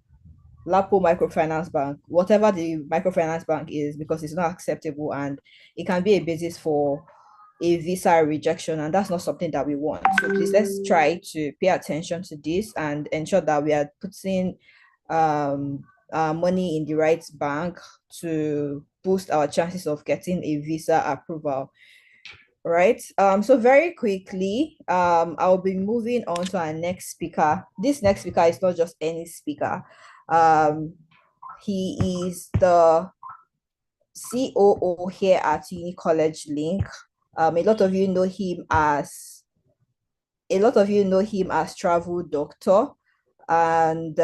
Microfinance Bank, whatever the microfinance bank is, because it's not acceptable and it can be a basis for a visa rejection, and that's not something that we want. So please, let's try to pay attention to this and ensure that we are putting money in the right bank to boost our chances of getting a visa approval. Right. So very quickly, I'll be moving on to our next speaker. This next speaker is not just any speaker. He is the COO here at Uni College Link. A lot of you know him as travel doctor, and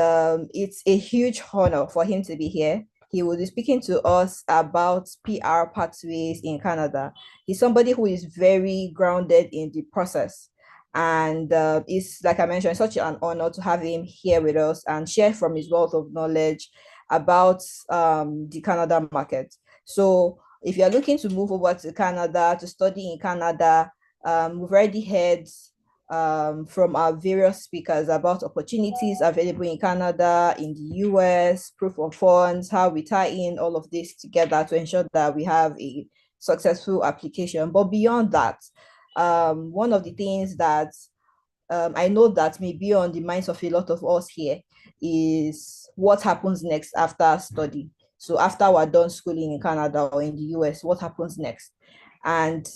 it's a huge honor for him to be here. He will be speaking to us about PR pathways in Canada. He's somebody who is very grounded in the process, and it's, like I mentioned, such an honor to have him here with us and share from his wealth of knowledge about the Canada market. So if you're looking to move over to Canada to study in Canada, we've already heard from our various speakers about opportunities available in Canada, in the US, proof of funds, how we tie in all of this together to ensure that we have a successful application. But beyond that, one of the things that I know that may be on the minds of a lot of us here is what happens next after study. So after we're done schooling in Canada or in the US, what happens next? And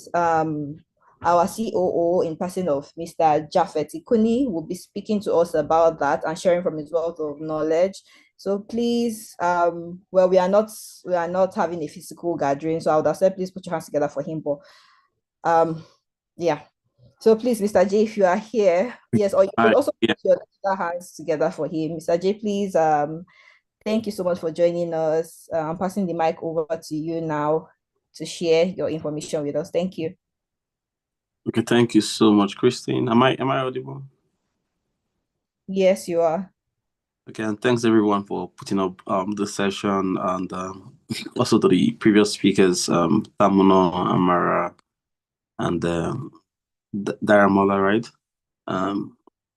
our COO, in person of Mr. Japhet Ikuni, will be speaking to us about that and sharing from his wealth of knowledge. So please, well, we are not having a physical gathering, so I would have said please put your hands together for him. But yeah. So please, Mr. J, if you are here, yes, or you could also put your hands together for him. Mr. J, please, thank you so much for joining us. I'm passing the mic over to you now to share your information with us. Thank you. Okay, thank you so much, Kristine. Am I audible? Yes, you are. Okay, and thanks everyone for putting up the session, and also to the previous speakers, Tamuno, Amara, and Daramola, right?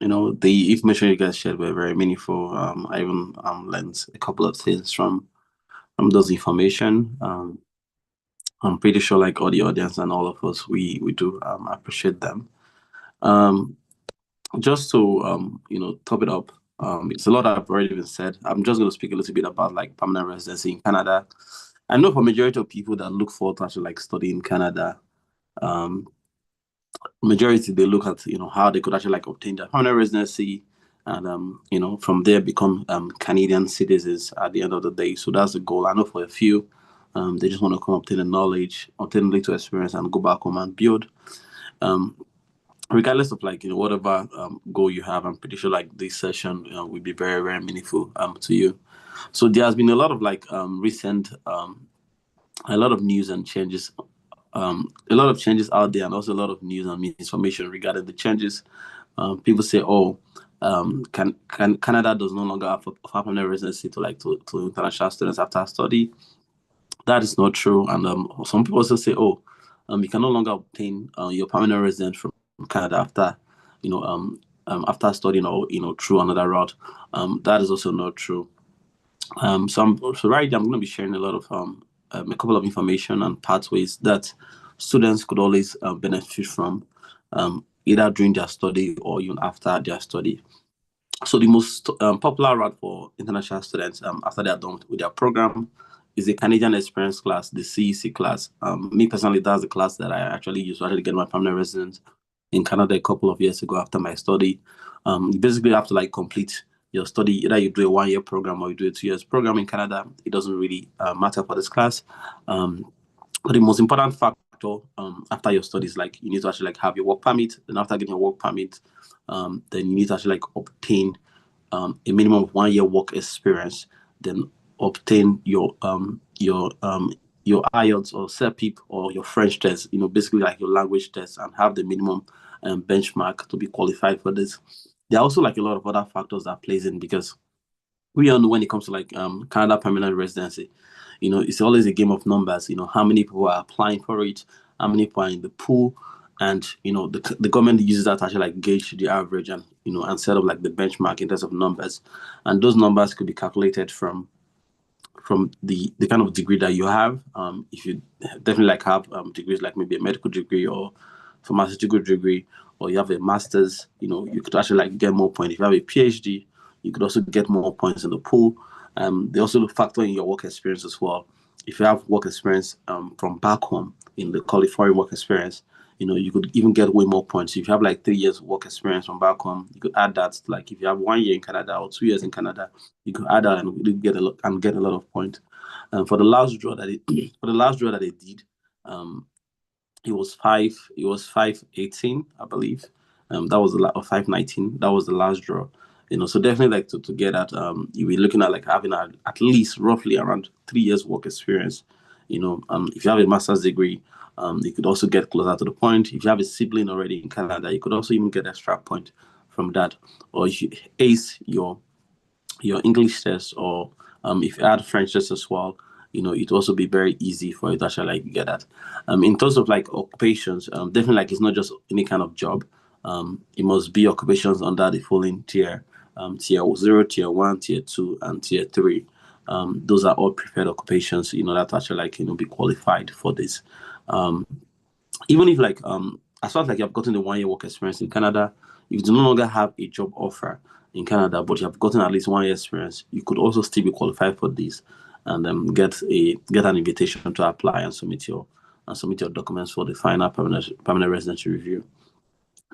The information you guys shared were very meaningful. I even learned a couple of things from those information. I'm pretty sure, like all the audience and all of us, we do appreciate them. Just to top it up, it's a lot that I've already been said. I'm just going to speak a little bit about like permanent residency in Canada. I know for majority of people that look forward to actually like study in Canada, majority they look at how they could actually like obtain their permanent residency, and from there become Canadian citizens at the end of the day. So that's the goal. I know for a few, they just want to come obtain the knowledge, obtain little experience, and go back home and build. Regardless of like whatever goal you have, I'm pretty sure like this session will be very, very meaningful to you. So there has been a lot of like recent a lot of news and changes, a lot of changes out there, and also a lot of news and misinformation regarding the changes. People say, Canada does no longer have a permanent residency to international students after study. That is not true, and some people also say, you can no longer obtain your permanent residence from Canada after after studying or through another route. That is also not true. So right now I'm going to be sharing a lot of a couple of information and pathways that students could always benefit from, either during their study or even after their study. So the most popular route for international students after they are done with their program is the Canadian Experience class, the CEC class. Me personally, that's the class that I actually used to actually get my permanent residence in Canada a couple of years ago after my study. You basically have to like complete your study. Either you do a 1 year program or you do a 2 years program in Canada. It doesn't really matter for this class. But the most important factor after your studies, like you need to actually like have your work permit. Then after getting your work permit, then you need to actually like obtain a minimum of 1 year work experience. Then obtain your IELTS or CEPIP or your French test. Basically like your language test, and have the minimum benchmark to be qualified for this. There are also like a lot of other factors that plays in, because we all know when it comes to like Canada permanent residency, it's always a game of numbers. How many people are applying for it, how many people are in the pool, and the government uses that to actually like gauge the average and and set up like the benchmark in terms of numbers, and those numbers could be calculated from the kind of degree that you have. If you definitely like have degrees like maybe a medical degree or pharmaceutical degree, or you have a master's, you could actually like get more points. If you have a PhD, you could also get more points in the pool. They also factor in your work experience as well. If you have work experience from back home, in the foreign work experience, you could even get way more points. If you have like 3 years work experience from back home, you could add that. Like if you have 1 year in Canada or 2 years in Canada, you could add that and get a lot of points. For the last draw that they did, it was 518, I believe. That was or 519. That was the last draw. So definitely like to get that, you'll be looking at like having at least roughly around 3 years work experience. If you have a master's degree, you could also get closer to the point. If you have a sibling already in Canada, you could also even get extra point from that. Or if you ace your English test, or if you add French test as well, it also be very easy for you to actually like get that. In terms of like occupations, definitely like it's not just any kind of job. It must be occupations under the following tier: tier 0, tier 1, tier 2, and tier 3. Those are all preferred occupations in order to actually be qualified for this. Even if as far as you have gotten the 1 year work experience in Canada, if you do no longer have a job offer in Canada, but you have gotten at least 1 year experience, you could also still be qualified for this and get an invitation to apply and submit your documents for the final permanent residency review.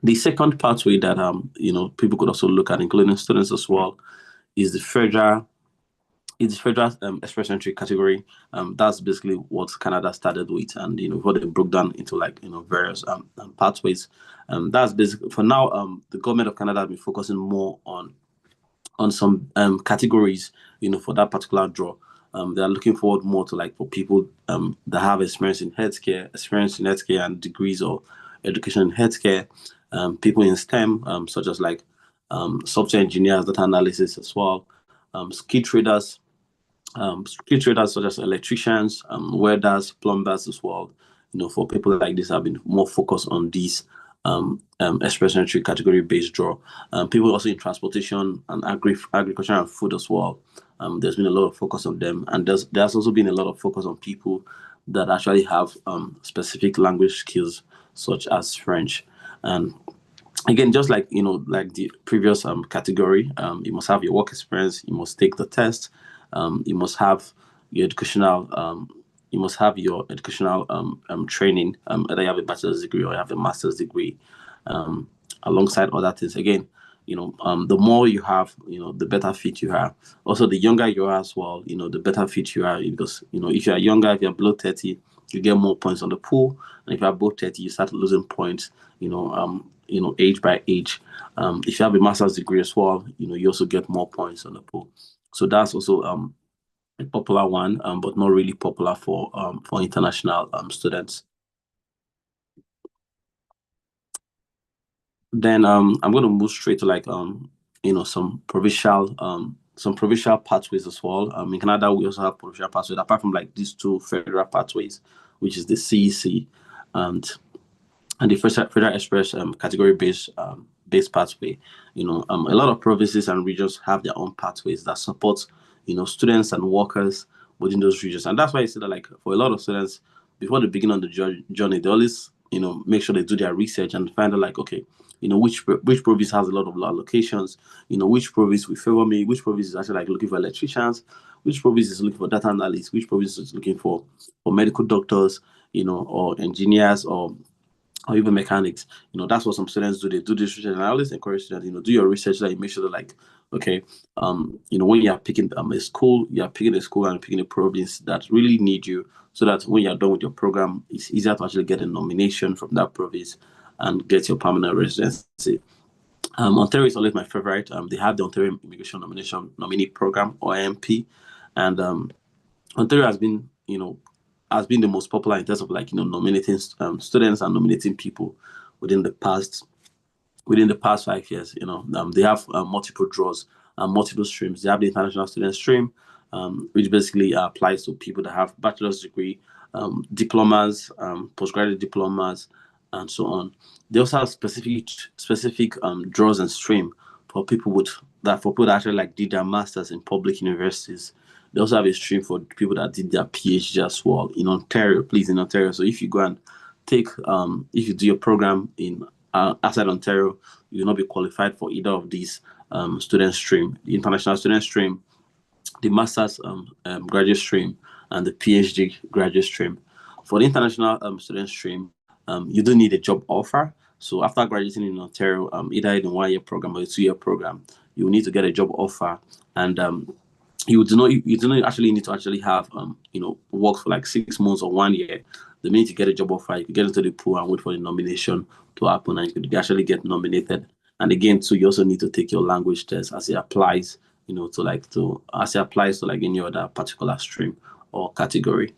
The second pathway that people could also look at, including students as well, is the federal express entry category. That's basically what Canada started with, and what they broke down into various pathways. That's basically for now. The government of Canada has been focusing more on some categories, for that particular draw. They are looking forward more to for people that have experience in healthcare, and degrees or education in healthcare. People in STEM, such as software engineers, data analysis as well. Skilled traders such as electricians, welders, plumbers as well. For people like this, have been more focused on these express entry category based draw. People also in transportation and agriculture and food as well. There's been a lot of focus on them, and there's also been a lot of focus on people that actually have specific language skills such as French. And again, just like the previous category, you must have your work experience, you must take the test, you must have your educational training, whether you have a bachelor's degree or you have a master's degree, alongside other things. Again, the more you have, the better fit you are. Also, the younger you are as well, the better fit you are, because if you are younger, if you're below 30, you get more points on the pool, and if you're above 30, you start losing points, age by age. If you have a master's degree as well, you also get more points on the pool. So that's also a popular one, but not really popular for international students. Then I'm going to move straight to some provincial pathways as well. In Canada, we also have provincial pathways apart from these two federal pathways, which is the CEC and the Federal Express category based pathway. A lot of provinces and regions have their own pathways that support students and workers within those regions. And that's why I say that for a lot of students, before they begin on the journey, they always make sure they do their research and find out okay, which province has a lot of allocations, which province will favor me, which province is actually looking for electricians, which province is looking for data analysts, which province is looking for medical doctors, or engineers or even mechanics. That's what some students do. They do this research, and I always encourage students, do your research, you make sure that okay, when you're picking a school, you're picking a school and picking a province that really need you, so that when you're done with your program, it's easier to actually get a nomination from that province and get your permanent residency. Ontario is always my favorite. They have the Ontario Immigration Nominee Program, or IMP, and Ontario has been the most popular in terms of nominating students and nominating people within the past 5 years. They have multiple draws and multiple streams. They have the international student stream, which basically applies to people that have bachelor's degree, diplomas, postgraduate diplomas, and so on. They also have specific draws and stream for people that actually did their masters in public universities. They also have a stream for people that did their PhD as well in Ontario. So if you go and if you do your program in outside Ontario, you will not be qualified for either of these student stream: the international student stream, the master's graduate stream, and the PhD graduate stream. For the international student stream, you don't need a job offer. So after graduating in Ontario, either in a 1 year program or a 2 year program, you will need to get a job offer, and you do not actually need to actually have work for 6 months or 1 year. The minute you get a job offer, you can get into the pool and wait for the nomination to happen, and you could actually get nominated. And again, too, you also need to take your language test as it applies, to any other particular stream or category.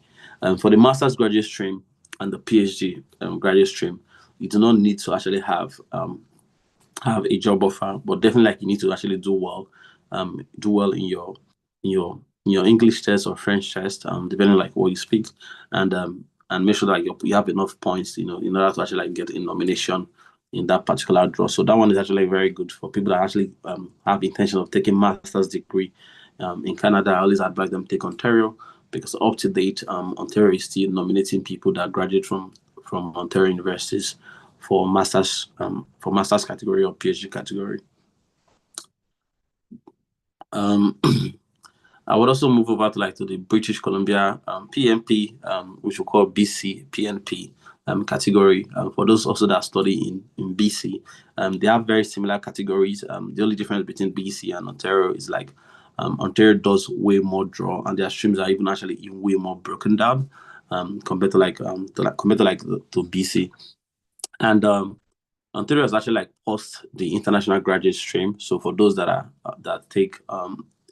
For the master's graduate stream and the PhD graduate stream, you do not need to actually have a job offer, but definitely you need to actually do well in your English test or French test, depending what you speak, and make sure that you have enough points, in order to actually get a nomination in that particular draw. So that one is actually very good for people that actually have the intention of taking master's degree in Canada. I always advise them take Ontario, because up to date, Ontario is still nominating people that graduate from Ontario universities for master's category or PhD category. I would also move over to the British Columbia PMP, which we call BC PNP category. For those also that study in BC, they have very similar categories. The only difference between BC and Ontario is Ontario does way more draw, and their streams are even way more broken down compared to BC. And Ontario has actually paused the international graduate stream. So for those that take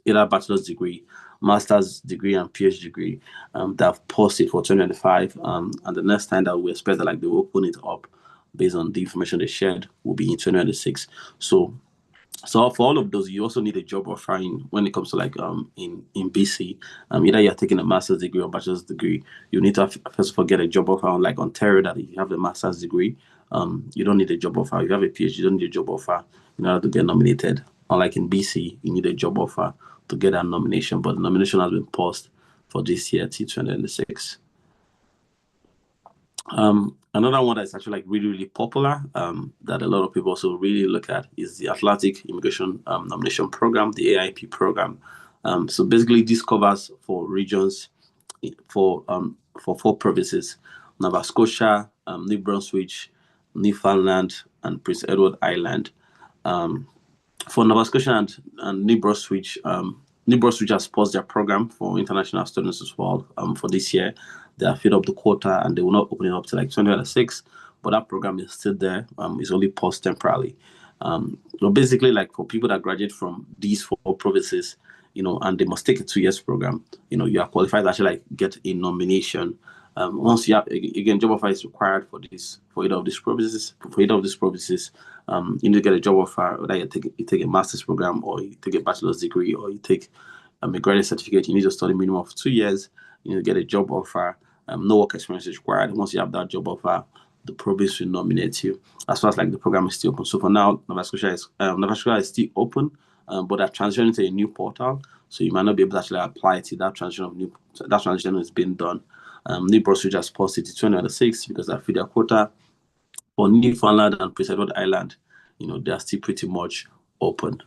either bachelor's degree, master's degree, and PhD degree, they have paused it for 2025. And the next time that we expect that they will open it up based on the information they shared will be in 2026. So for all of those, you also need a job offer when it comes to in BC. Either you're taking a master's degree or bachelor's degree, you need to first of all get a job offer. Unlike Ontario, that if you have a master's degree, you don't need a job offer. If you have a PhD, you don't need a job offer in order to get nominated. Unlike in BC, you need a job offer to get that nomination, but the nomination has been paused for this year till 2026. Another one that's actually really, really popular that a lot of people also really look at is the Atlantic Immigration Nomination Program, the AIP program. So basically, this covers for regions for 4 provinces: Nova Scotia, New Brunswick, Newfoundland, and Prince Edward Island. For Nova Scotia and New Brunswick, has paused their program for international students as well for this year. They have filled up the quota and they will not open it up to 2026, but that program is still there. It's only paused temporarily. So basically, for people that graduate from these 4 provinces, and they must take a 2 years program, you are qualified to actually get a nomination. Once you have, again, job offer is required for either of these provinces. You need to get a job offer, whether you take a master's program or you take a bachelor's degree or you take a graduate certificate. You need to study minimum of 2 years. You need to get a job offer. No work experience is required. Once you have that job offer, the province will nominate you. As far as the program is still open. So for now, Nova Scotia is still open, but they're transitioning to a new portal. So you might not be able to actually apply to that transition is being done. New Brunswick has paused it to 2026 because they filled their quota. For Newfoundland and Prince Edward Island, they are still pretty much open.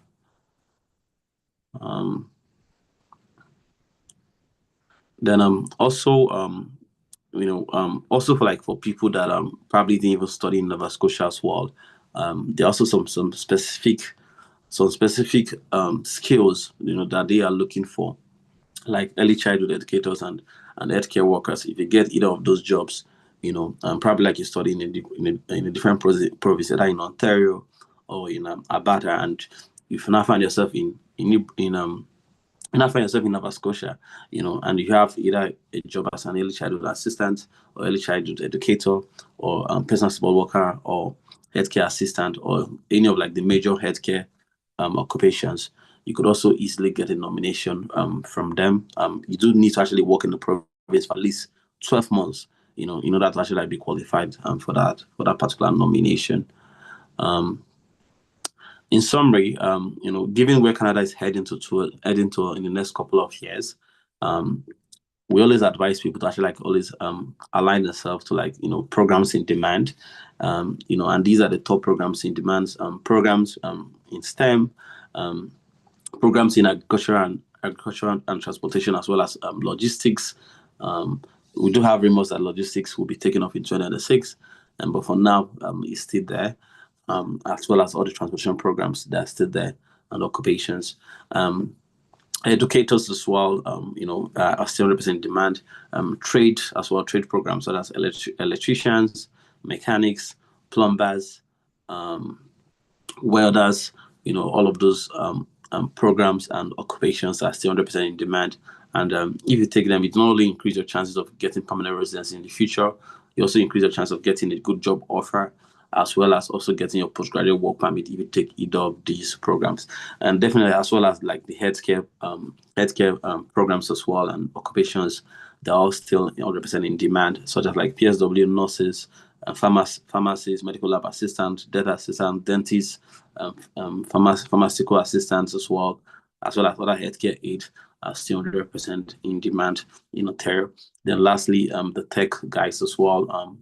Then also for people that probably didn't even study in Nova Scotia as well, there are also some specific skills that they are looking for, like early childhood educators and healthcare workers. If you get either of those jobs, probably you study in a different province, either in Ontario or in Alberta, and if you now find yourself in Nova Scotia, and you have either a job as an early childhood assistant or early childhood educator or personal support worker or healthcare assistant or any of the major healthcare occupations, you could also easily get a nomination from them. You do need to actually work in the province for at least 12 months, in order to actually be qualified for that particular nomination. In summary, given where Canada is heading to in the next couple of years, we always advise people to actually always align themselves to programs in demand, and these are the top programs in demand. Programs in STEM, programs in agriculture and transportation, as well as logistics. We do have rumors that logistics will be taken off in 2026, but for now, it's still there. As well as all the transportation programs that are still there and occupations. Educators as well, are still 100% in demand. Trade as well, trade programs such as electricians, mechanics, plumbers, welders, all of those programs and occupations are still 100% in demand. And if you take them, it not only increase your chances of getting permanent residency in the future, you also increase your chance of getting a good job offer, as well as also getting your postgraduate work permit if you take either of these programs. And definitely as well as the healthcare programs as well and occupations, they're all still 100% in demand, such as PSW nurses, pharmacists, medical lab assistants, data assistants, dentists, pharmaceutical assistants as well as other healthcare aides are still 100% in demand in Ontario. Then lastly, the tech guys as well,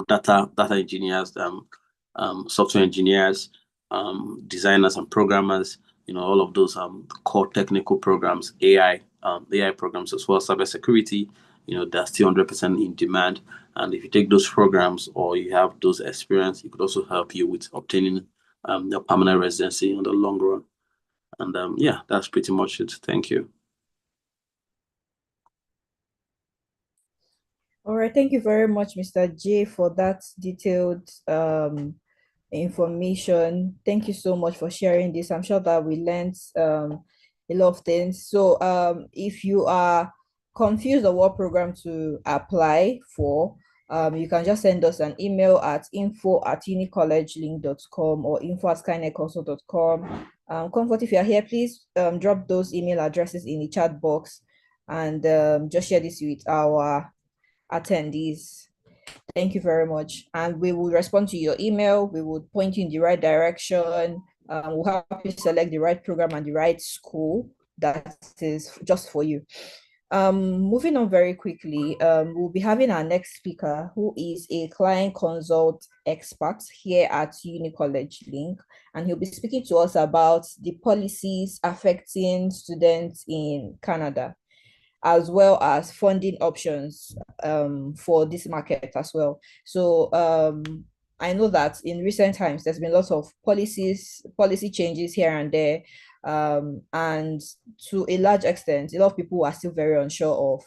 data engineers, software engineers, designers and programmers, all of those core technical programs, AI programs as well, cybersecurity, they're still 100% in demand. And if you take those programs or you have those experience, it could also help you with obtaining your permanent residency in the long run. And yeah, that's pretty much it. Thank you. All right, thank you very much, Mr. J, for that detailed information. Thank you so much for sharing this. I'm sure that we learned a lot of things. So if you are confused on what program to apply for, you can just send us an email at info@unicollegelink.com or info@skynedconsult.com. Comfort, if you are here, please drop those email addresses in the chat box and just share this with our attendees. Thank you very much. And we will respond to your email. We will point you in the right direction. We'll help you select the right program and the right school that is just for you. Moving on very quickly, we'll be having our next speaker, who is a client consult expert here at Uni College Link, and he'll be speaking to us about the policies affecting students in Canada, as well as funding options for this market as well. So I know that in recent times, there's been lots of policy changes here and there. And to a large extent, a lot of people are still very unsure of,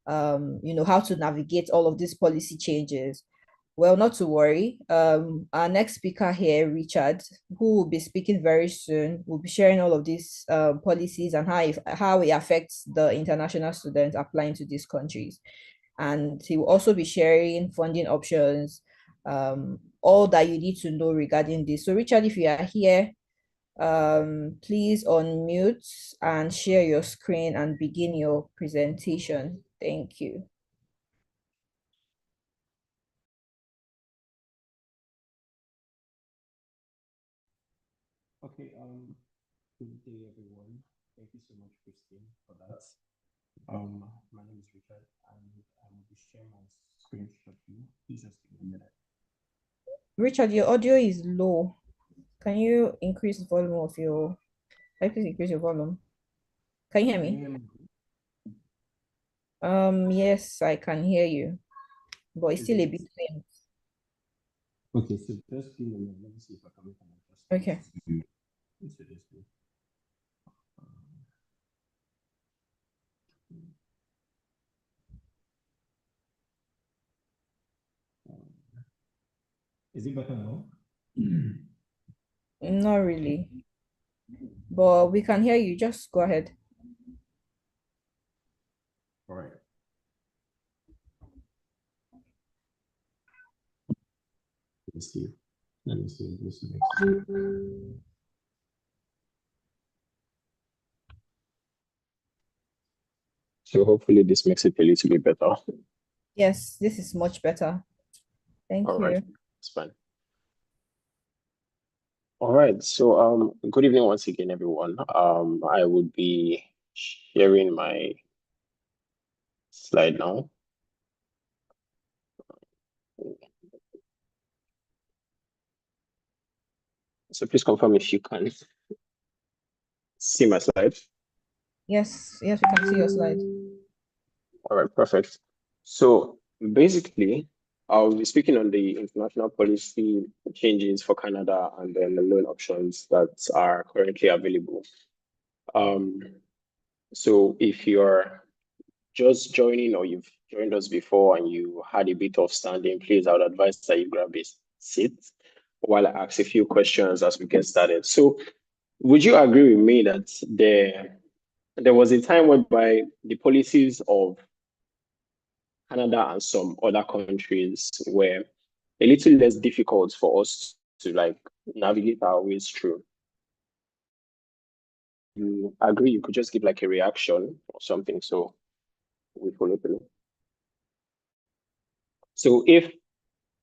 how to navigate all of these policy changes. Well, not to worry. Our next speaker here, Richard, who will be speaking very soon, will be sharing all of these policies and how it affects the international students applying to these countries. And he will also be sharing funding options, all that you need to know regarding this. So, Richard, if you are here, please unmute and share your screen and begin your presentation. Thank you. Okay, good day everyone. Thank you so much, Kristine, for that. My name is Richard and I will be sharing my screen shortly. Please just give me a minute. Richard, your audio is low. Can you increase the volume of your, please increase your volume. Can you hear me? Yes, I can hear you, but it's still a bit faint. Okay, so just give me a minute. Let me see if I can make an adjustment. Okay. Into this one. Is it better now? Not really, but we can hear you. Just go ahead. All right. Let's see. Let me see if this makes sense. So hopefully this makes it a little bit better. Yes, this is much better. Thank you. All right, it's fine. All right, so good evening once again, everyone. I would be sharing my slide now. So please confirm if you can see my slide. Yes, we can see your slide. All right, perfect. So basically, I'll be speaking on the international policy changes for Canada and then the loan options that are currently available. So if you're just joining or you've joined us before and you had a bit of standing, please, I would advise that you grab a seat while I ask a few questions as we get started. So would you agree with me that there was a time whereby the policies of Canada and some other countries were a little less difficult for us to navigate our ways through? You agree? You could just give a reaction or something so we follow through. So if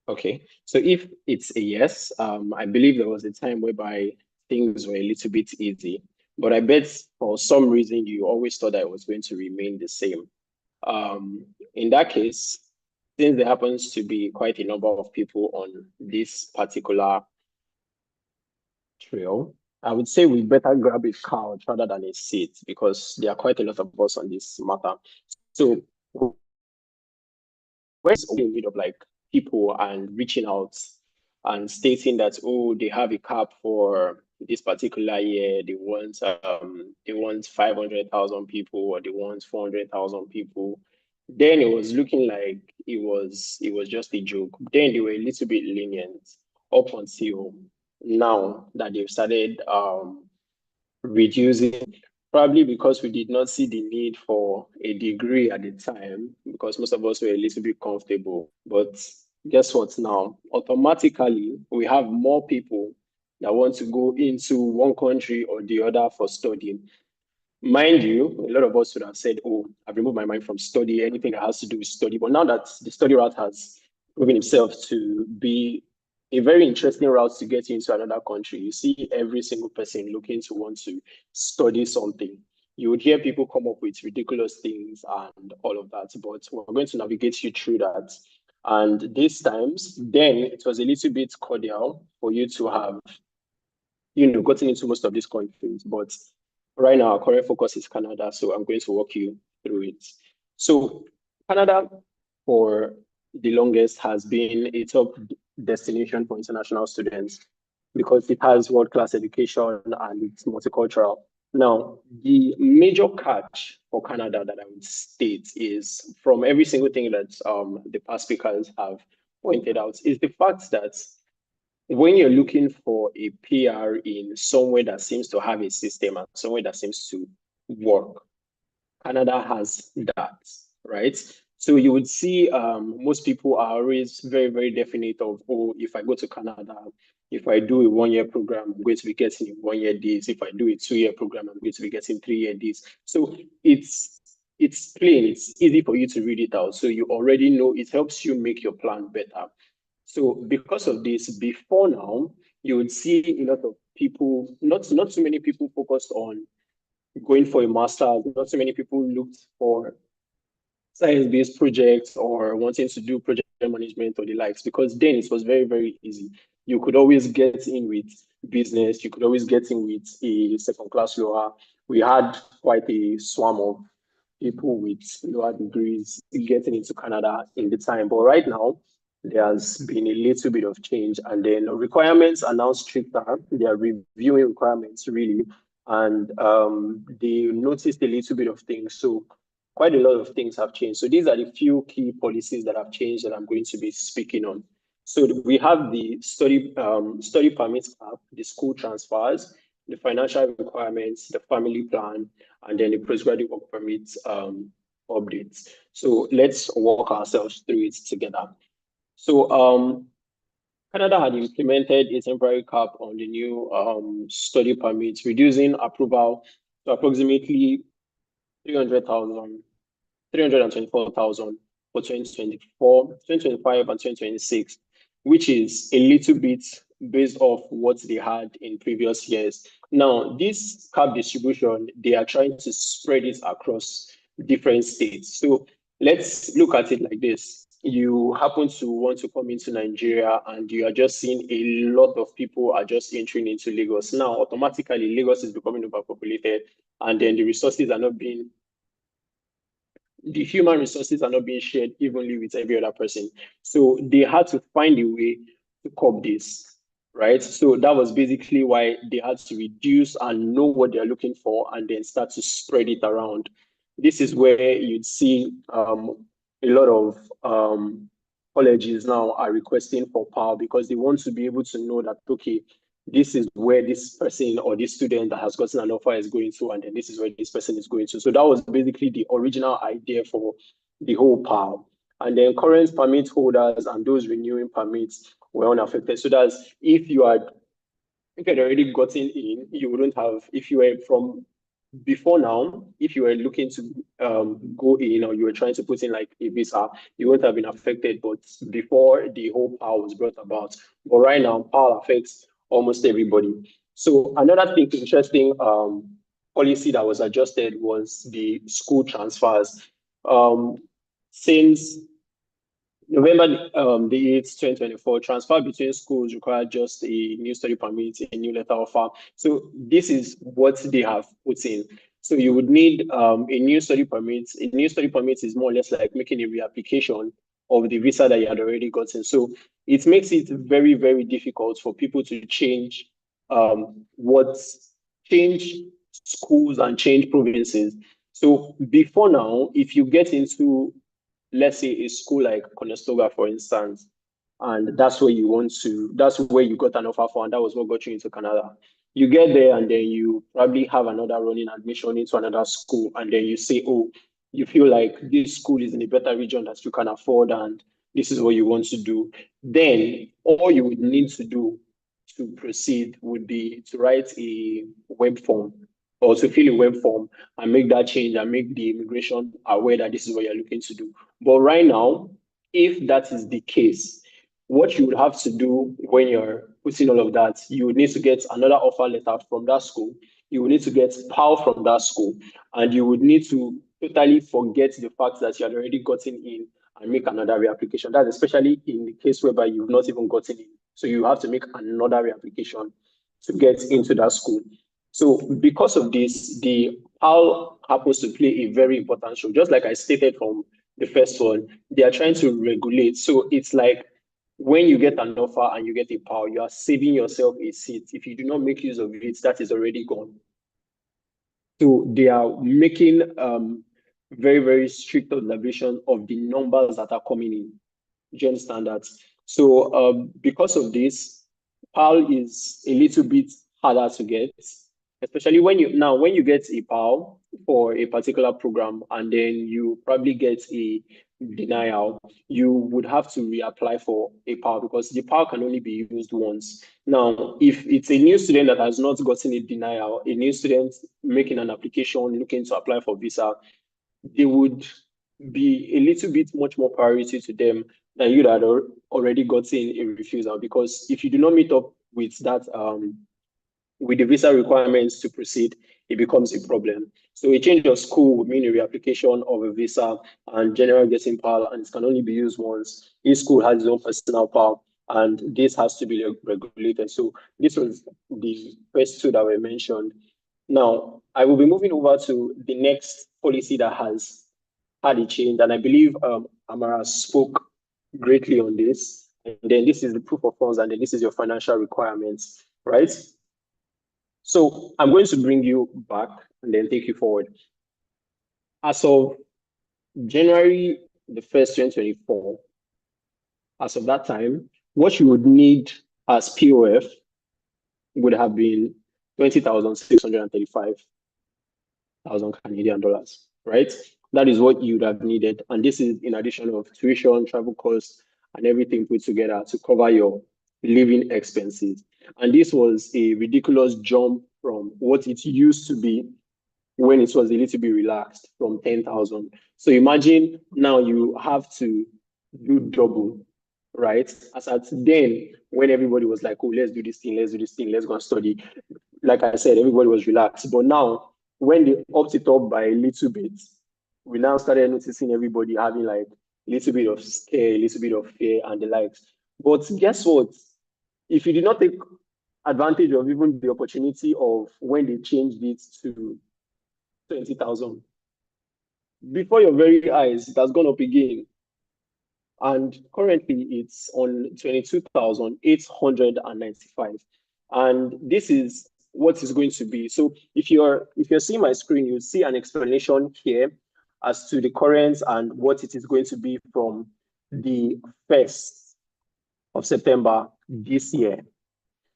Okay, so if it's a yes, I believe there was a time whereby things were a little bit easy, but I bet for some reason you always thought that it was going to remain the same. In that case, since there happens to be quite a number of people on this particular trail, I would say we better grab a couch rather than a seat because there are quite a lot of us on this matter. So where's in need of like people and reaching out and stating that, oh, they have a cap for this particular year, they want 500,000 people or they want 400,000 people. Then it was looking like it was just a joke. Then they were a little bit lenient up until now that they've started reducing, probably because we did not see the need for a degree at the time, because most of us were a little bit comfortable. But guess what now? Automatically, we have more people that want to go into one country or the other for studying. Mind you, a lot of us would have said, oh, I've removed my mind from study, anything that has to do with study. But now that the study route has proven itself to be a very interesting route to get into another country, you see every single person looking to want to study something. You would hear people come up with ridiculous things and all of that, but we're going to navigate you through that. And these times, then it was a little bit cordial for you to have, gotten into most of these countries. But right now, our current focus is Canada, so I'm going to walk you through it. So Canada, for the longest, has been a top destination for international students because it has world-class education and it's multicultural. Now, the major catch for Canada that I would state is, from every single thing that the past speakers have pointed out, is the fact that when you're looking for a PR in somewhere that seems to have a system and somewhere that seems to work, Canada has that, right? So you would see most people are always very, very definite of, oh, if I go to Canada, if I do a 1-year program, I'm going to be getting a 1-year this. If I do a 2-year program, I'm going to be getting 3-year this. So it's plain, it's easy for you to read it out. So you already know, it helps you make your plan better. So because of this, before now, you would see a lot of people, not too many people focused on going for a master's, not too many people looked for science-based projects or wanting to do project management or the likes, because then it was very, very easy. You could always get in with business, you could always get in with a second-class lower. We had quite a swarm of people with lower degrees getting into Canada in the time. But right now, there has been a little bit of change, and then requirements are now stricter. They are reviewing requirements really, and they noticed a little bit of things. So quite a lot of things have changed. So these are the few key policies that have changed that I'm going to be speaking on. So we have the study permits cap, the school transfers, the financial requirements, the family plan, and then the postgraduate work permit updates. So let's walk ourselves through it together. So Canada had implemented a temporary cap on the new study permits, reducing approval to approximately 324,000 for 2024, 2025, and 2026, which is a little bit based off what they had in previous years. Now, this cap distribution, they are trying to spread it across different states. So let's look at it like this. You happen to want to come into Nigeria and you are just seeing a lot of people are just entering into Lagos. Now, automatically, Lagos is becoming overpopulated, and then the human resources are not being shared evenly with every other person. So they had to find a way to curb this, right? So that was basically why they had to reduce and know what they're looking for and then start to spread it around. This is where you'd see a lot of colleges now are requesting for PAL because they want to be able to know that, okay, this is where this person or this student that has gotten an offer is going to, and then this is where this person is going to. So that was basically the original idea for the whole PAL. And then current permit holders and those renewing permits were unaffected. So that's if you had already gotten in, you wouldn't have, if you were from before now, if you were looking to go in, or you were trying to put in like a visa, you wouldn't have been affected. But before the whole PAL was brought about, but right now PAL affects almost everybody. So another thing interesting policy that was adjusted was the school transfers. Since November the 8th, 2024, transfer between schools require just a new study permit, a new letter offer. So this is what they have put in. So you would need a new study permit. A new study permit is more or less like making a reapplication of the visa that you had already gotten. So it makes it very, very difficult for people to change change schools and change provinces. So before now, if you get into, let's say, a school like Conestoga, for instance, and that's where you got an offer for, and that was what got you into Canada. You get there and then you probably have another running admission into another school, and then you say, oh, you feel like this school is in a better region that you can afford, and this is what you want to do. Then all you would need to do to proceed would be to write a web form, or to fill a web form and make that change and make the immigration aware that this is what you're looking to do. But right now, if that is the case, what you would have to do when you're putting all of that, you would need to get another offer letter from that school. You would need to get PAL from that school, and you would need to totally forget the fact that you had already gotten in and make another reapplication. That's especially in the case whereby you've not even gotten in. So you have to make another reapplication to get into that school. So because of this, the PAL happens to play a very important role. Just like I stated from the first one, they are trying to regulate. So it's like when you get an offer and you get a PAL, you are saving yourself a seat. If you do not make use of it, that is already gone. So they are making very, very strict observation of the numbers that are coming in. Do you understand that? So because of this, PAL is a little bit harder to get, especially when you get a PAL for a particular program and then you probably get a denial, you would have to reapply for a PAL because the PAL can only be used once. Now, if it's a new student that has not gotten a denial, a new student making an application looking to apply for visa, they would be a little bit much more priority to them than you that are already gotten a refusal. Because if you do not meet up with that, with the visa requirements to proceed, it becomes a problem. So a change of school would mean a reapplication of a visa and general getting PAL, and it can only be used once. Each school has its own personal PAL, and this has to be regulated. So this was the first two that were mentioned. Now, I will be moving over to the next policy that has had a change, and I believe Amara spoke greatly on this. And then this is the proof of funds, and then this is your financial requirements, right? So I'm going to bring you back and then take you forward. As of January the 1st, 2024, as of that time, what you would need as POF would have been 20,635 Canadian dollars, right? That is what you would have needed. And this is in addition of tuition, travel costs, and everything put together to cover your living expenses. And this was a ridiculous jump from what it used to be when it was a little bit relaxed, from 10,000. So imagine now you have to do double, right? As at then, when everybody was like, oh, let's do this thing, let's go and study. Like I said, everybody was relaxed. But now, when they upped it up by a little bit, we now started noticing everybody having like a little bit of scare, a little bit of fear and the likes. But guess what? If you did not take advantage of even the opportunity of when they changed it to 20,000, before your very eyes, it has gone up again. And currently it's on 22,895. And this is what is going to be. So if you're seeing my screen, you see an explanation here as to the current and what it is going to be from the 1st of September this year.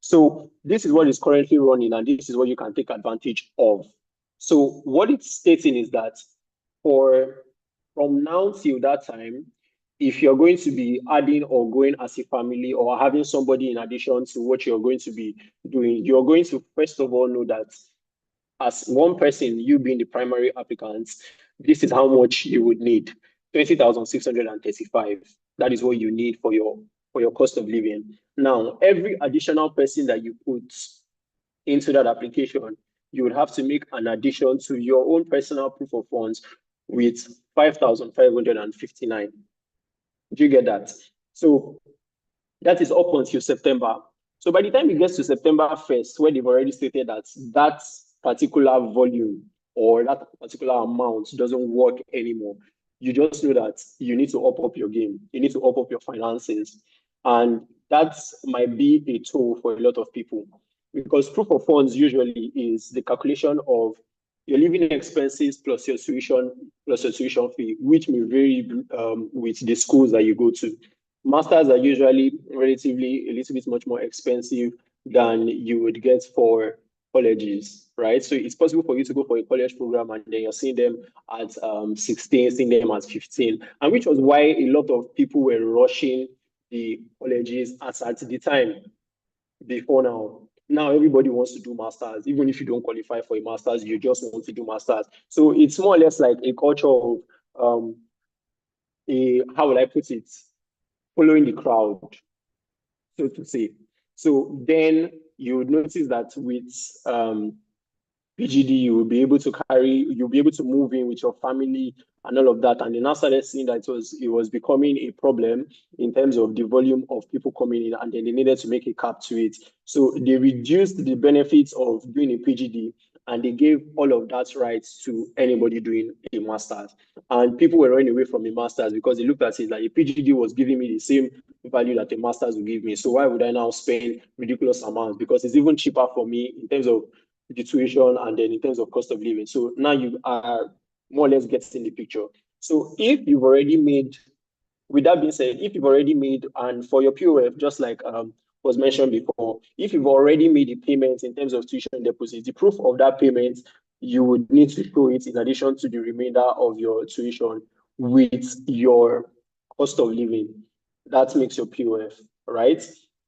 So this is what is currently running, and this is what you can take advantage of. So what it's stating is that from now till that time, if you're going to be adding or going as a family or having somebody in addition to what you're going to be doing, you're going to first of all know that as one person, you being the primary applicant, this is how much you would need. 20,635. That is what you need for your cost of living. Now, every additional person that you put into that application, you would have to make an addition to your own personal proof of funds with 5,559. Do you get that? So that is up until September. So by the time it gets to September 1st, where they've already stated that that particular volume or that particular amount doesn't work anymore, you just know that you need to up your game. You need to up your finances. And that might be a tool for a lot of people, because proof of funds usually is the calculation of your living expenses plus your tuition fee, which may vary with the schools that you go to. Masters are usually relatively a little bit much more expensive than you would get for colleges, right? So it's possible for you to go for a college program and then you're seeing them at 16, seeing them at 15, and which was why a lot of people were rushing the colleges at the time before now. Now everybody wants to do masters. Even if you don't qualify for a masters, you just want to do masters. So it's more or less like a culture of how will I put it? Following the crowd, so to say. So then you would notice that with PGD, you'll be able to move in with your family and all of that. And then I started seeing that it was becoming a problem in terms of the volume of people coming in, and then they needed to make a cap to it. So they reduced the benefits of doing a PGD, and they gave all of that rights to anybody doing a master's. And people were running away from a master's because they looked at it like a PGD was giving me the same value that a master's would give me. So why would I now spend ridiculous amounts? Because it's even cheaper for me in terms of the tuition and then in terms of cost of living. So now you are more or less getting the picture. So if you've already made, with that being said, if you've already made, and for your POF, just like was mentioned before, if you've already made the payments in terms of tuition deposit, the proof of that payment, you would need to show it in addition to the remainder of your tuition with your cost of living. That makes your POF, right?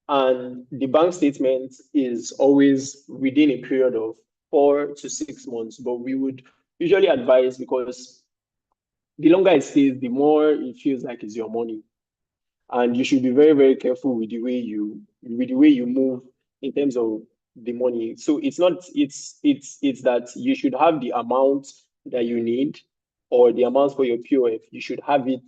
And the bank statement is always within a period of 4 to 6 months, but we would usually advise, because the longer it stays, the more it feels like it's your money. And you should be very, very careful with the way you move in terms of the money. So it's that you should have the amount that you need, or the amount for your POF. You should have it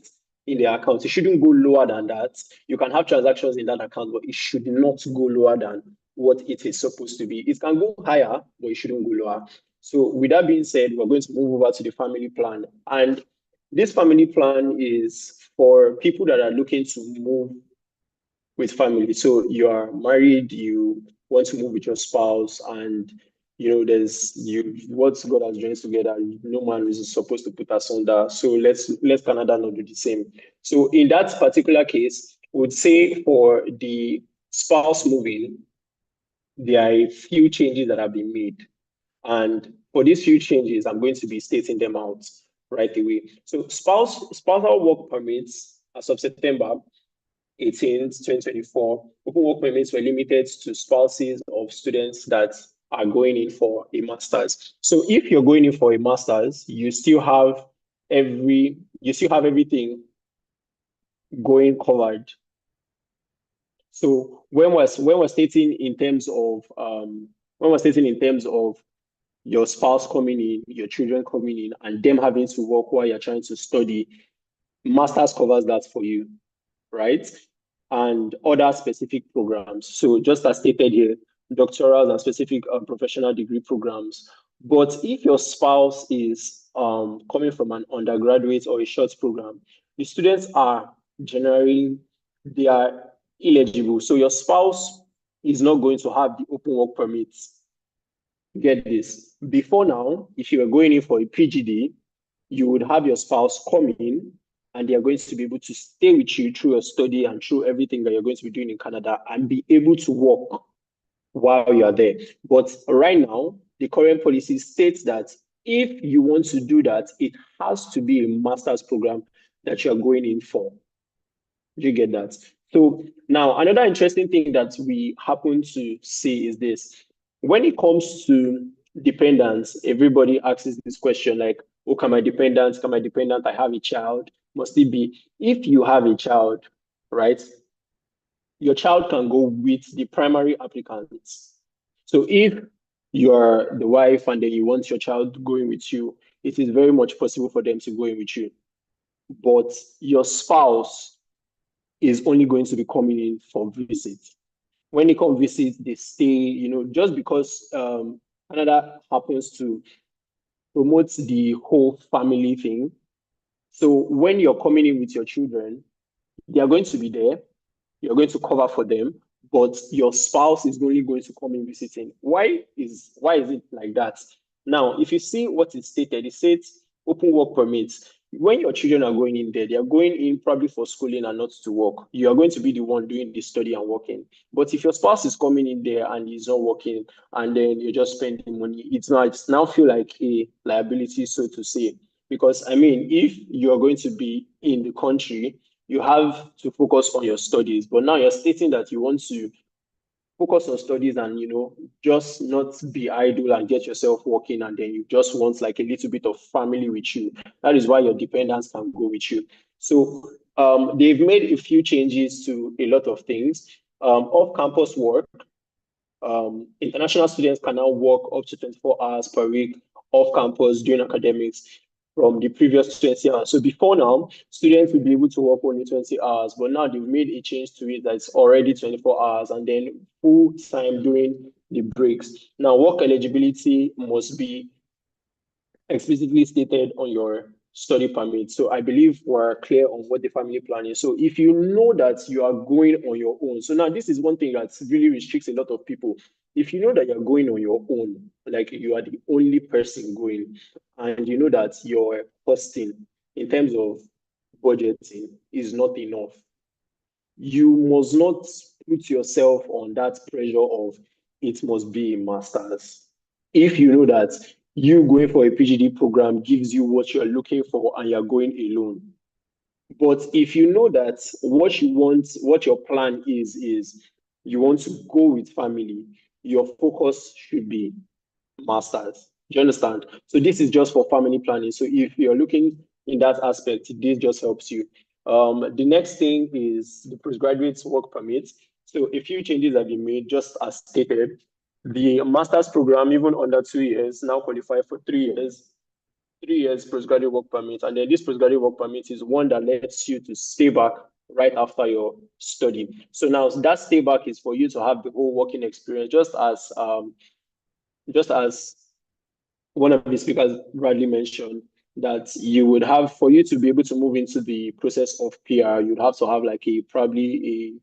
in the account. It shouldn't go lower than that. You can have transactions in that account, but it should not go lower than what it is supposed to be. It can go higher, but it shouldn't go lower. So with that being said, we're going to move over to the family plan. And this family plan is for people that are looking to move with family. So you are married, you want to move with your spouse, and what God has joined together, no man is supposed to put asunder. So let's Canada not do the same. So in that particular case, we would say for the spouse moving, there are a few changes that have been made. And for these few changes, I'm going to be stating them out right away. So spousal work permits as of September 18th, 2024, open work permits were limited to spouses of students that are going in for a master's. So if you're going in for a master's, you still have everything going covered. So when we're stating in terms of your spouse coming in, your children coming in, and them having to work while you're trying to study, master's covers that for you, right? And other specific programs. So just as stated here, doctoral and specific professional degree programs. But if your spouse is coming from an undergraduate or a short program, the students are they are eligible. So your spouse is not going to have the open work permits. Get this. Before now, if you were going in for a PGD, you would have your spouse come in, and they are going to be able to stay with you through your study and through everything that you're going to be doing in Canada, and be able to work while you are there. But right now, the current policy states that if you want to do that, it has to be a master's program that you're going in for. You get that? So now, another interesting thing that we happen to see is this. When it comes to dependents, everybody asks this question like, oh, can my dependent, I have a child, must it be? If you have a child, right, your child can go with the primary applicants. So if you're the wife and then you want your child going with you, it is very much possible for them to go in with you. But your spouse is only going to be coming in for visit. When they come visit, they stay, you know, just because Canada happens to promote the whole family thing. So when you're coming in with your children, they are going to be there. You're going to cover for them, but your spouse is only going to come in visiting. Why is it like that? Now, if you see what is stated, it says open work permits. When your children are going in there, they are going in probably for schooling and not to work. You are going to be the one doing the study and working. But if your spouse is coming in there and he's not working, and then you're just spending money, it's now feel like a liability, so to say. Because I mean, if you are going to be in the country, you have to focus on your studies. But now you're stating that you want to focus on studies and, you know, just not be idle and get yourself working, and then you just want like a little bit of family with you. That is why your dependents can go with you. So they've made a few changes to a lot of things. Off-campus work, international students can now work up to 24 hours per week off campus during academics from the previous 20 hours. So before now, students will be able to work only 20 hours, but now they've made a change to it that's already 24 hours and then full time during the breaks. Now, work eligibility must be explicitly stated on your study permit. So I believe we're clear on what the family plan is. So if you know that you are going on your own, so now this is one thing that really restricts a lot of people. If you know that you're going on your own, like you are the only person going, and you know that your costing in terms of budgeting is not enough, you must not put yourself on that pressure of it must be a master's. If you know that you going for a PhD program gives you what you're looking for and you're going alone. But if you know that what you want, what your plan is you want to go with family, your focus should be masters. Do you understand? So this is just for family planning. So if you're looking in that aspect, this just helps you. The next thing is the postgraduate work permit. So a few changes have been made, just as stated. The master's program, even under 2 years, now qualify for 3 years. 3 years postgraduate work permit. And then this postgraduate work permit is one that lets you to stay back right after your study. So now that stay back is for you to have the whole working experience, just as one of the speakers, Bradley, mentioned, that you would have, for you to be able to move into the process of PR, you'd have to have like probably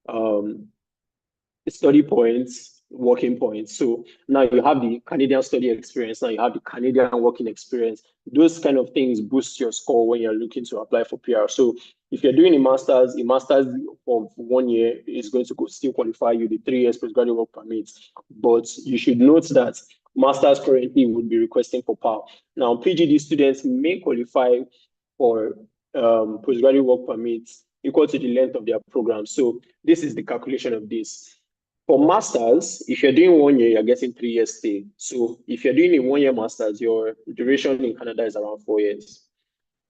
a study points, working points. So now you have the Canadian study experience, now you have the Canadian working experience. Those kind of things boost your score when you're looking to apply for PR. So if you're doing a master's of 1 year is going to still qualify you the 3 years postgraduate work permit. But you should note that masters currently would be requesting for PAL. Now, PGD students may qualify for postgraduate work permits equal to the length of their program. So this is the calculation of this. For masters, if you're doing 1 year, you're getting 3 years stay. So if you're doing a 1 year masters, your duration in Canada is around 4 years.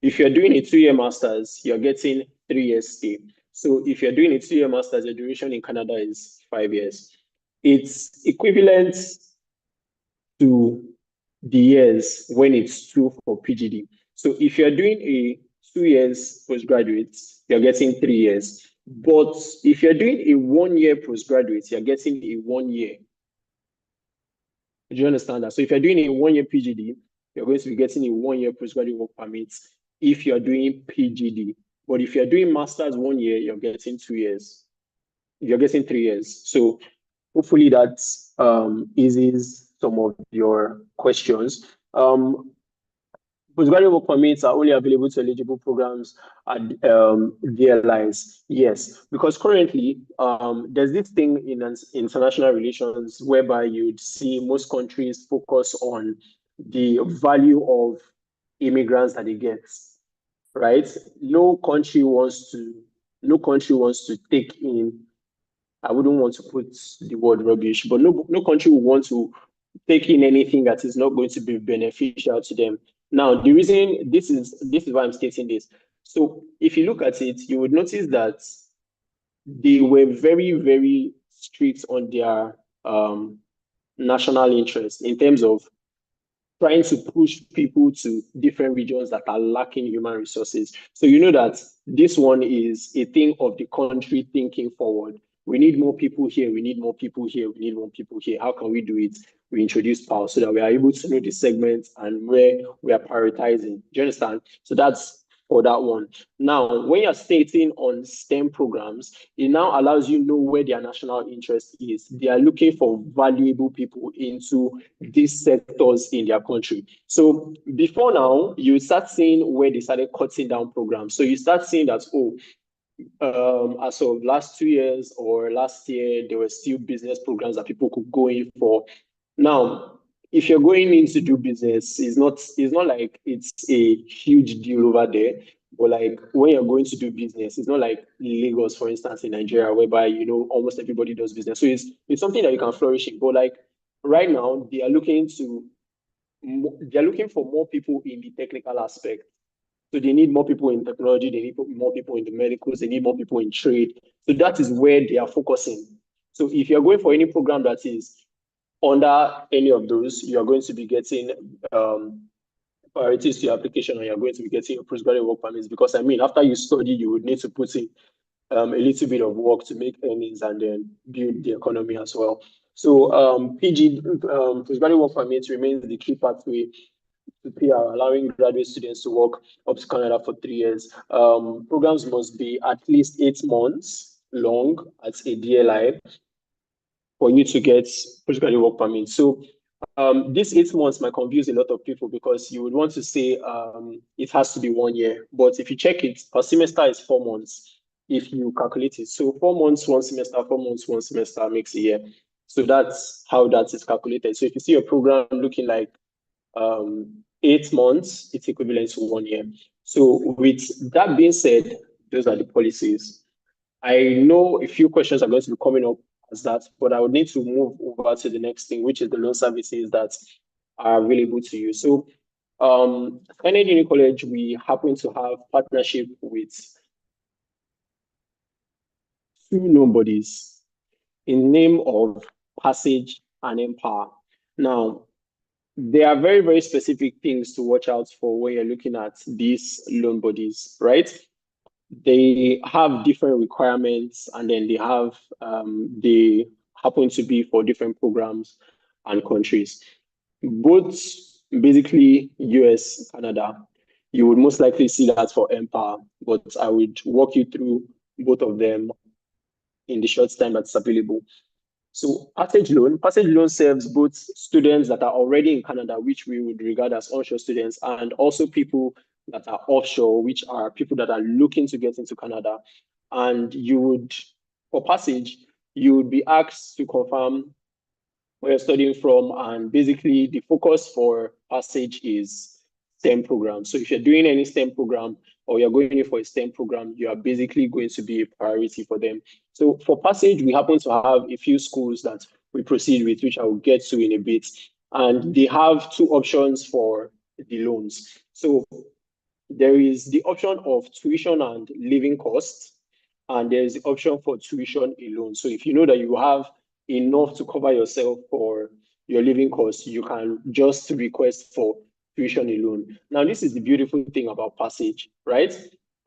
If you're doing a 2 year masters, you're getting 3 years stay. So if you're doing a 2 year masters, your duration in Canada is 5 years. It's equivalent to the years when it's 2 for PGD. So if you're doing a 2 years postgraduate, you're getting 3 years. But if you're doing a 1 year postgraduate, you're getting a 1 year. Do you understand that? So if you're doing a 1 year PGD, you're going to be getting a 1 year postgraduate work permit if you're doing PGD. But if you're doing masters 1 year, you're getting 2 years. You're getting 3 years. So hopefully that eases some of your questions. Postgraduate work permits are only available to eligible programs at DLIs. Yes, because currently there's this thing in international relations whereby you'd see most countries focus on the value of immigrants that they get, right? No country wants to take in, I wouldn't want to put the word rubbish, but no country will want to take in anything that is not going to be beneficial to them. Now, the reason this is why I'm stating this. So if you look at it, you would notice that they were very, very strict on their national interest in terms of trying to push people to different regions that are lacking human resources. So you know that this one is a thing of the country thinking forward. We need more people here, we need more people here, we need more people here. How can we do it? We introduce power so that we are able to know the segments and where we are prioritizing. Do you understand? So that's for that one. Now, when you're stating on STEM programs, it now allows you know where their national interest is. They are looking for valuable people into these sectors in their country. So before now, you start seeing where they started cutting down programs. So you start seeing that, as of last 2 years or last year, there were still business programs that people could go in for. Now, if you're going in to do business, it's not like it's a huge deal over there. But like when you're going to do business, it's not like Lagos, for instance, in Nigeria, whereby almost everybody does business. So it's something that you can flourish in. But like right now, they are looking for more people in the technical aspect. So they need more people in technology, they need more people in the medicals, they need more people in trade. So that is where they are focusing. So if you're going for any program that is under any of those, you are going to be getting priorities to your application, and you're going to be getting your postgraduate work permits. Because after you study, you would need to put in a little bit of work to make earnings and then build the economy as well. So postgraduate work permits remains the key pathway to PR, allowing graduate students to work up to Canada for 3 years. Programs must be at least 8 months long at a DLI for you to get postgraduate work permit. So these 8 months might confuse a lot of people because you would want to say it has to be 1 year. But if you check it, per semester is 4 months if you calculate it. So 4 months, 1 semester, 4 months, 1 semester makes a year. So that's how that is calculated. So if you see a program looking like 8 months, it's equivalent to 1 year. So with that being said, those are the policies. I know a few questions are going to be coming up as that, but I would need to move over to the next thing, which is the loan services that are available to you. So Skyned Uni College, we happen to have partnership with 2 loan bodies in name of Passage and Empower. Now, there are very, very specific things to watch out for when you're looking at these loan bodies, right? They have different requirements, and then they happen to be for different programs and countries. Both basically US, Canada. You would most likely see that for Empower, but I would walk you through both of them in the short time that's available. So Passage Loan serves both students that are already in Canada, which we would regard as onshore students, and also people that are offshore, which are people that are looking to get into Canada. And for Passage, you would be asked to confirm where you're studying from, and basically the focus for Passage is STEM program. So if you're doing any STEM program or you're going in for a STEM program, you are basically going to be a priority for them. So for Passage, we happen to have a few schools that we proceed with, which I will get to in a bit. And they have 2 options for the loans. So there is the option of tuition and living costs, and there's the option for tuition alone. So if you know that you have enough to cover yourself for your living costs, you can just request for tuition alone. Now, this is the beautiful thing about Passage, right?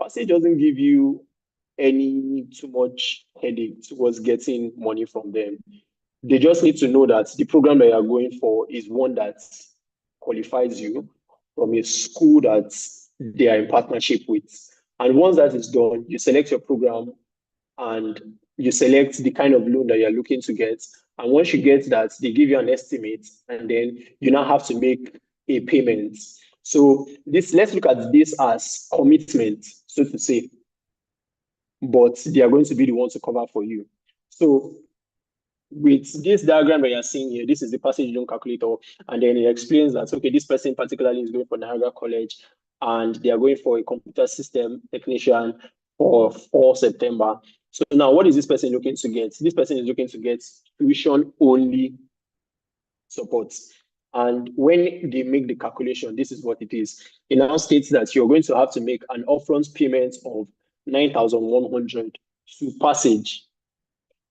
Passage doesn't give you any too much headache towards getting money from them. They just need to know that the program that you're going for is one that qualifies you from a school that they are in partnership with. And once that is done, you select your program and you select the kind of loan that you're looking to get. And once you get that, they give you an estimate, and then you now have to make a payment. So let's look at this as commitment, so to say, but they are going to be the ones to cover for you. So with this diagram that you're seeing here, this is the Passage loan calculator, and then it explains that, okay, this person particularly is going for Niagara College, and they are going for a computer system technician for 4 September. So now what is this person looking to get? This person is looking to get tuition only support. And when they make the calculation, this is what it is. It now states that you're going to have to make an upfront payment of 9,100 to Passage.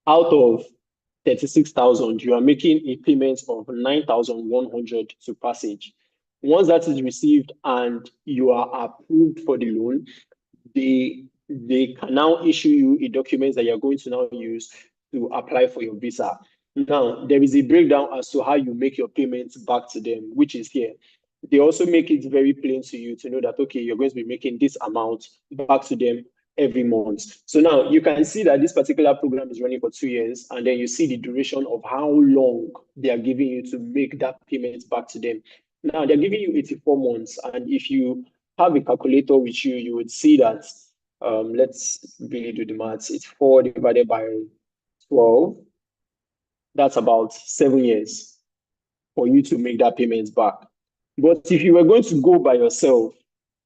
Out of 36,000, you are making a payment of 9,100 to Passage. Once that is received and you are approved for the loan, they can now issue you a document that you're going to now use to apply for your visa. Now, there is a breakdown as to how you make your payments back to them, which is here. They also make it very plain to you to know that, okay, you're going to be making this amount back to them every month. So now you can see that this particular program is running for 2 years, and then you see the duration of how long they are giving you to make that payment back to them. Now they're giving you 84 months, and if you have a calculator with you, you would see that, let's really do the maths. It's 4 divided by 12. That's about 7 years for you to make that payment back. But if you were going to go by yourself,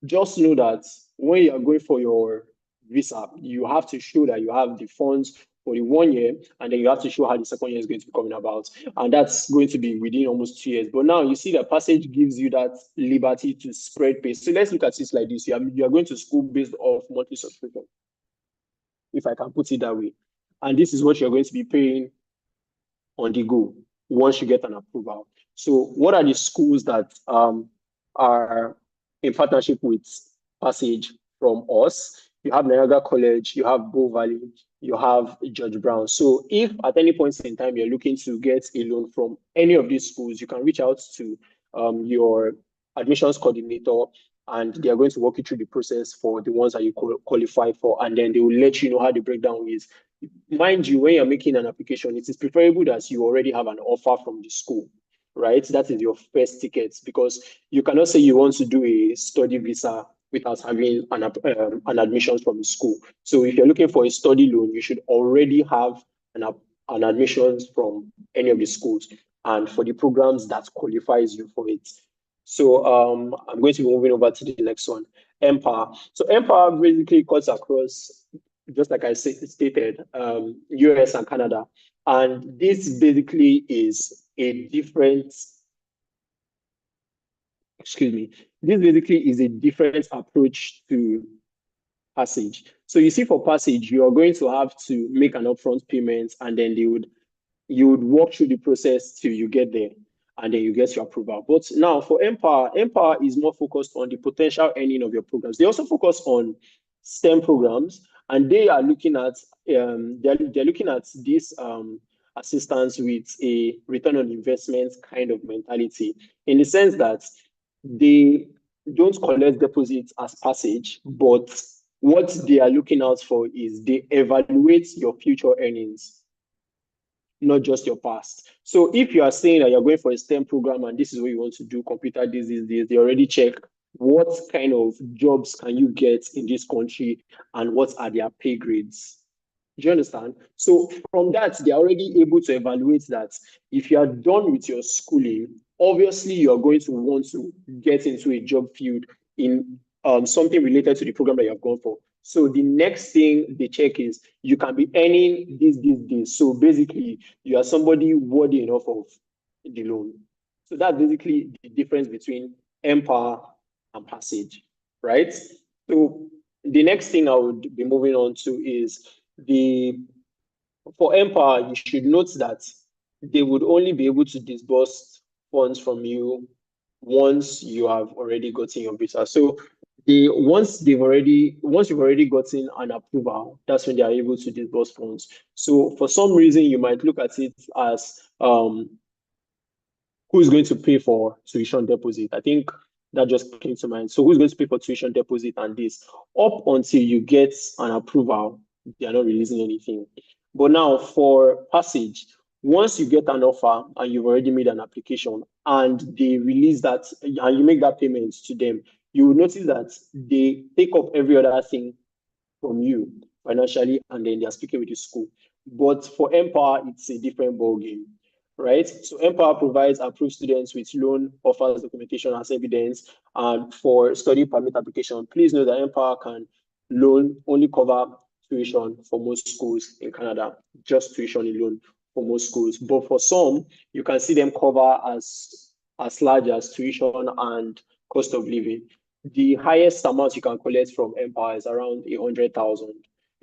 just know that when you are going for your visa, you have to show that you have the funds for the 1 year, and then you have to show how the second year is going to be coming about. And that's going to be within almost 2 years. But now you see that Passage gives you that liberty to spread pay. So let's look at it like this. You are going to school based off monthly subscription, if I can put it that way. And this is what you're going to be paying on the go once you get an approval. So what are the schools that are in partnership with Passage from us? You have Niagara College, you have Bow Valley, you have George Brown. So if at any point in time you're looking to get a loan from any of these schools, you can reach out to your admissions coordinator, and they are going to walk you through the process for the ones that you qualify for, and then they will let you know how the breakdown is. Mind you, when you're making an application, it is preferable that you already have an offer from the school, right? That is your first ticket, because you cannot say you want to do a study visa without having an admission from the school. So if you're looking for a study loan, you should already have an admissions from any of the schools, and for the programs that qualifies you for it. So I'm going to be moving over to the next one, Empower. So Empower basically cuts across, just like I stated, US and Canada. And this basically is a different, this basically is a different approach to Passage. So you see, for Passage, you are going to have to make an upfront payment, and then you would walk through the process till you get there, and then you get your approval. But now for Empower is more focused on the potential earning of your programs. They also focus on STEM programs, and they are looking at they're looking at this assistance with a return on investment kind of mentality, in the sense that they don't collect deposits as Passage, but what they are looking out for is they evaluate your future earnings, not just your past. So if you are saying that you're going for a STEM program and this is what you want to do, computer this, they already check what kind of jobs can you get in this country and what are their pay grades. Do you understand? So from that, they're already able to evaluate that if you are done with your schooling, obviously you're going to want to get into a job field in something related to the program that you have gone for. So the next thing they check is you can be earning this. So basically, you are somebody worthy enough of the loan. So that's basically the difference between Empower and Passage, right? So the next thing I would be moving on to is for Empower, you should note that they would only be able to disburse funds from you once you have already gotten your visa. So once you've already gotten an approval, that's when they are able to disburse funds. So for some reason, you might look at it as who's going to pay for tuition deposit. I think that just came to mind. So who's going to pay for tuition deposit and this? Up until you get an approval, they are not releasing anything. But now for Passage, once you get an offer and you've already made an application and they release that and you make that payment to them, you will notice that they take up every other thing from you financially, and then they're speaking with the school. But for Empower, it's a different ballgame, right? So Empower provides approved students with loan offers, documentation as evidence, and for study permit application. Please know that Empower can loan only cover tuition for most schools in Canada, just tuition alone. for most schools. But for some, you can see them cover as large as tuition and cost of living. The highest amount you can collect from Empower is around 100,000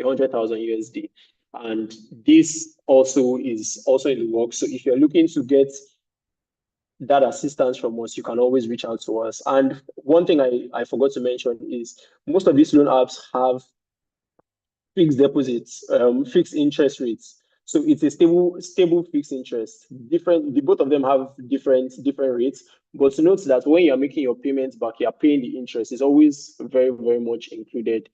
USD. And this also is also in the works. So if you're looking to get that assistance from us, you can always reach out to us. And one thing I forgot to mention is most of these loan apps have fixed deposits, fixed interest rates. So it's a stable fixed interest. Both of them have different rates. But note that when you're making your payments back, you're paying the interest. It's always very, very much included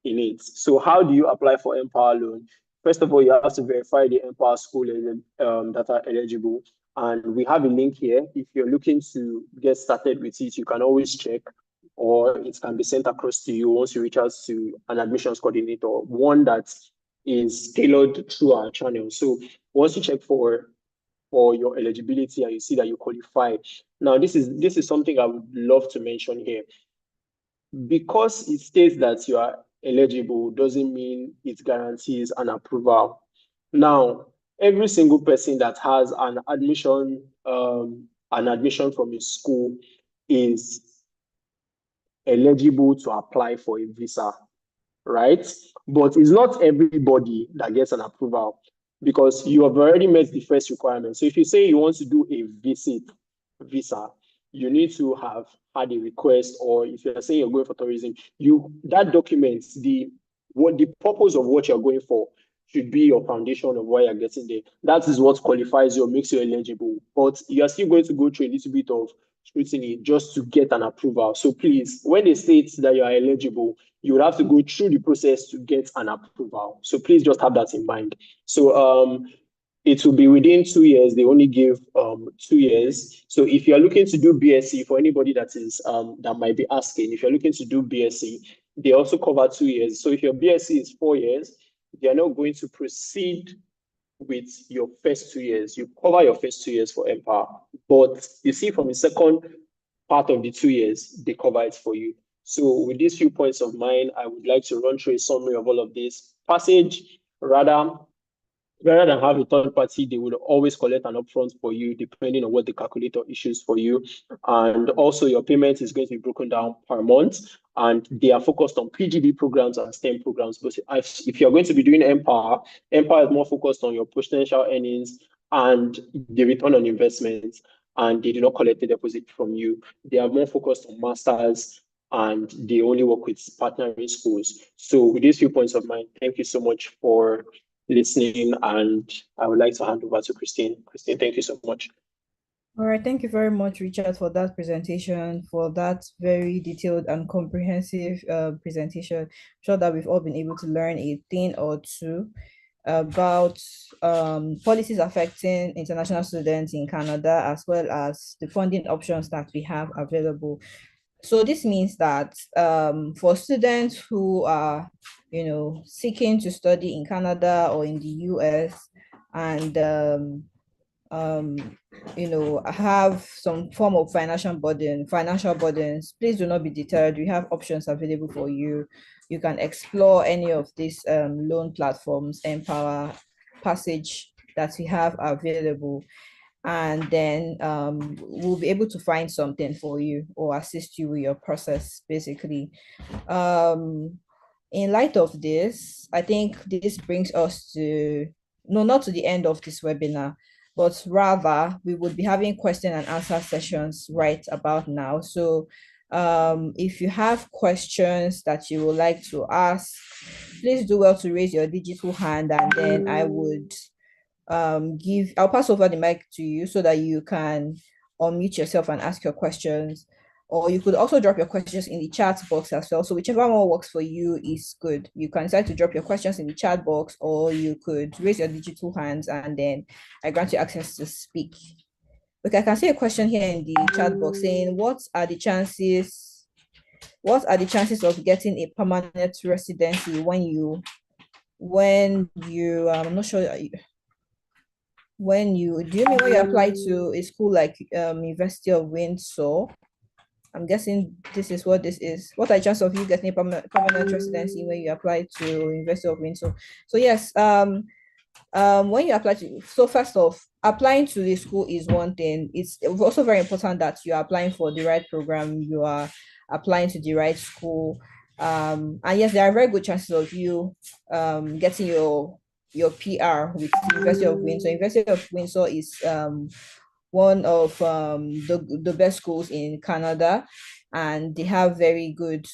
in it. So how do you apply for Empower loan? First of all, you have to verify the Empower school that are eligible. And we have a link here. If you're looking to get started with it, you can always check, or it can be sent across to you once you reach out to an admissions coordinator, one that is tailored through our channel. So once you check for your eligibility and you see that you qualify. Now, this is something I would love to mention here. Because it states that you are eligible doesn't mean it guarantees an approval. Now, every single person that has an admission from a school is eligible to apply for a visa, right? But it's not everybody that gets an approval, because you have already met the first requirement. So if you say you want to do a visa, you need to have had a request, or if you're saying you're going for tourism, that document, the purpose of what you're going for should be your foundation of why you're getting there. That is what qualifies you or makes you eligible. But you're still going to go through a little bit of scrutiny just to get an approval. So please, when they state that you are eligible, you would have to go through the process to get an approval. So please just have that in mind. So it will be within 2 years. They only give 2 years. So if you're looking to do BSc, for anybody that is that might be asking, if you're looking to do BSc, they also cover 2 years. So if your BSc is 4 years, they are not going to proceed with your first 2 years. You cover your first 2 years for Empower. But you see, from the second part of the 2 years, they cover it for you. So with these few points of mine, I would like to run through a summary of all of this. Passage, rather than have a third party, they would always collect an upfront for you, depending on what the calculator issues for you. And also your payment is going to be broken down per month. And they are focused on PGD programs and STEM programs. But if you're going to be doing Empower is more focused on your potential earnings and the return on investment. And they do not collect the deposit from you. They are more focused on masters, and they only work with partnering schools. So with these few points of mine, thank you so much for listening, and I would like to hand over to Kristine. Kristine, thank you so much. All right, thank you very much, Richard, for that presentation, for that very detailed and comprehensive presentation. I'm sure that we've all been able to learn a thing or two about policies affecting international students in Canada, as well as the funding options that we have available. So this means that for students who are, seeking to study in Canada or in the US, and have some form of financial burdens, please do not be deterred. We have options available for you. You can explore any of these loan platforms, Empower, Passage, that we have available. And then we'll be able to find something for you or assist you with your process, basically. In light of this, I think this brings us to, not to the end of this webinar, but rather we would be having question and answer sessions right about now. So if you have questions that you would like to ask, please do well to raise your digital hand, and then I would I'll pass over the mic to you so that you can unmute yourself and ask your questions. Or you could also drop your questions in the chat box as well. So whichever one works for you is good. You can decide to drop your questions in the chat box, or you could raise your digital hands and then I grant you access to speak. Okay, I can see a question here in the chat box saying, what are the chances of getting a permanent residency when you I'm not sure, do you mean when you apply to a school like University of Windsor? I'm guessing this is what this is. What are the chances of you getting a permanent residency when you apply to University of Windsor? So yes, when you apply to, so first off, applying to the school is one thing. It's also very important that you are applying for the right program, you are applying to the right school. And yes, there are very good chances of you getting your PR with University of Windsor. University of Windsor is one of the best schools in Canada, and they have very good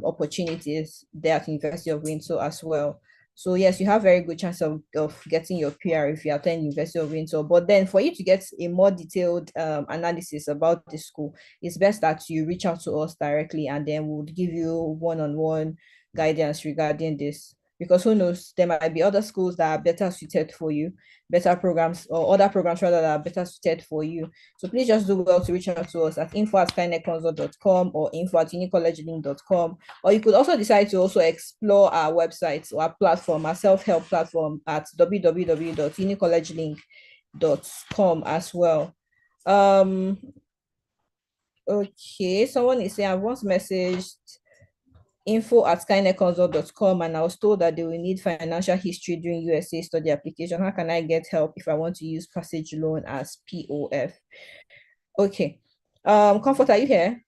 opportunities there at University of Windsor as well. So yes, you have very good chance of getting your PR if you attend University of Windsor. But then for you to get a more detailed analysis about the school, it's best that you reach out to us directly, and then we'll give you one-on-one guidance regarding this. Because who knows, there might be other schools that are better suited for you, better programs, or other programs rather, that are better suited for you. So please just do well to reach out to us at info@skynedconsult.com or info@unicollegelink.com. Or you could also decide to also explore our website or our platform, our self-help platform at www.unicollegelink.com as well. Okay, someone is saying, I once messaged info@skynedconsult.com and I was told that they will need financial history during USA study application. How can I get help if I want to use passage loan as POF? Okay. Comfort, are you here?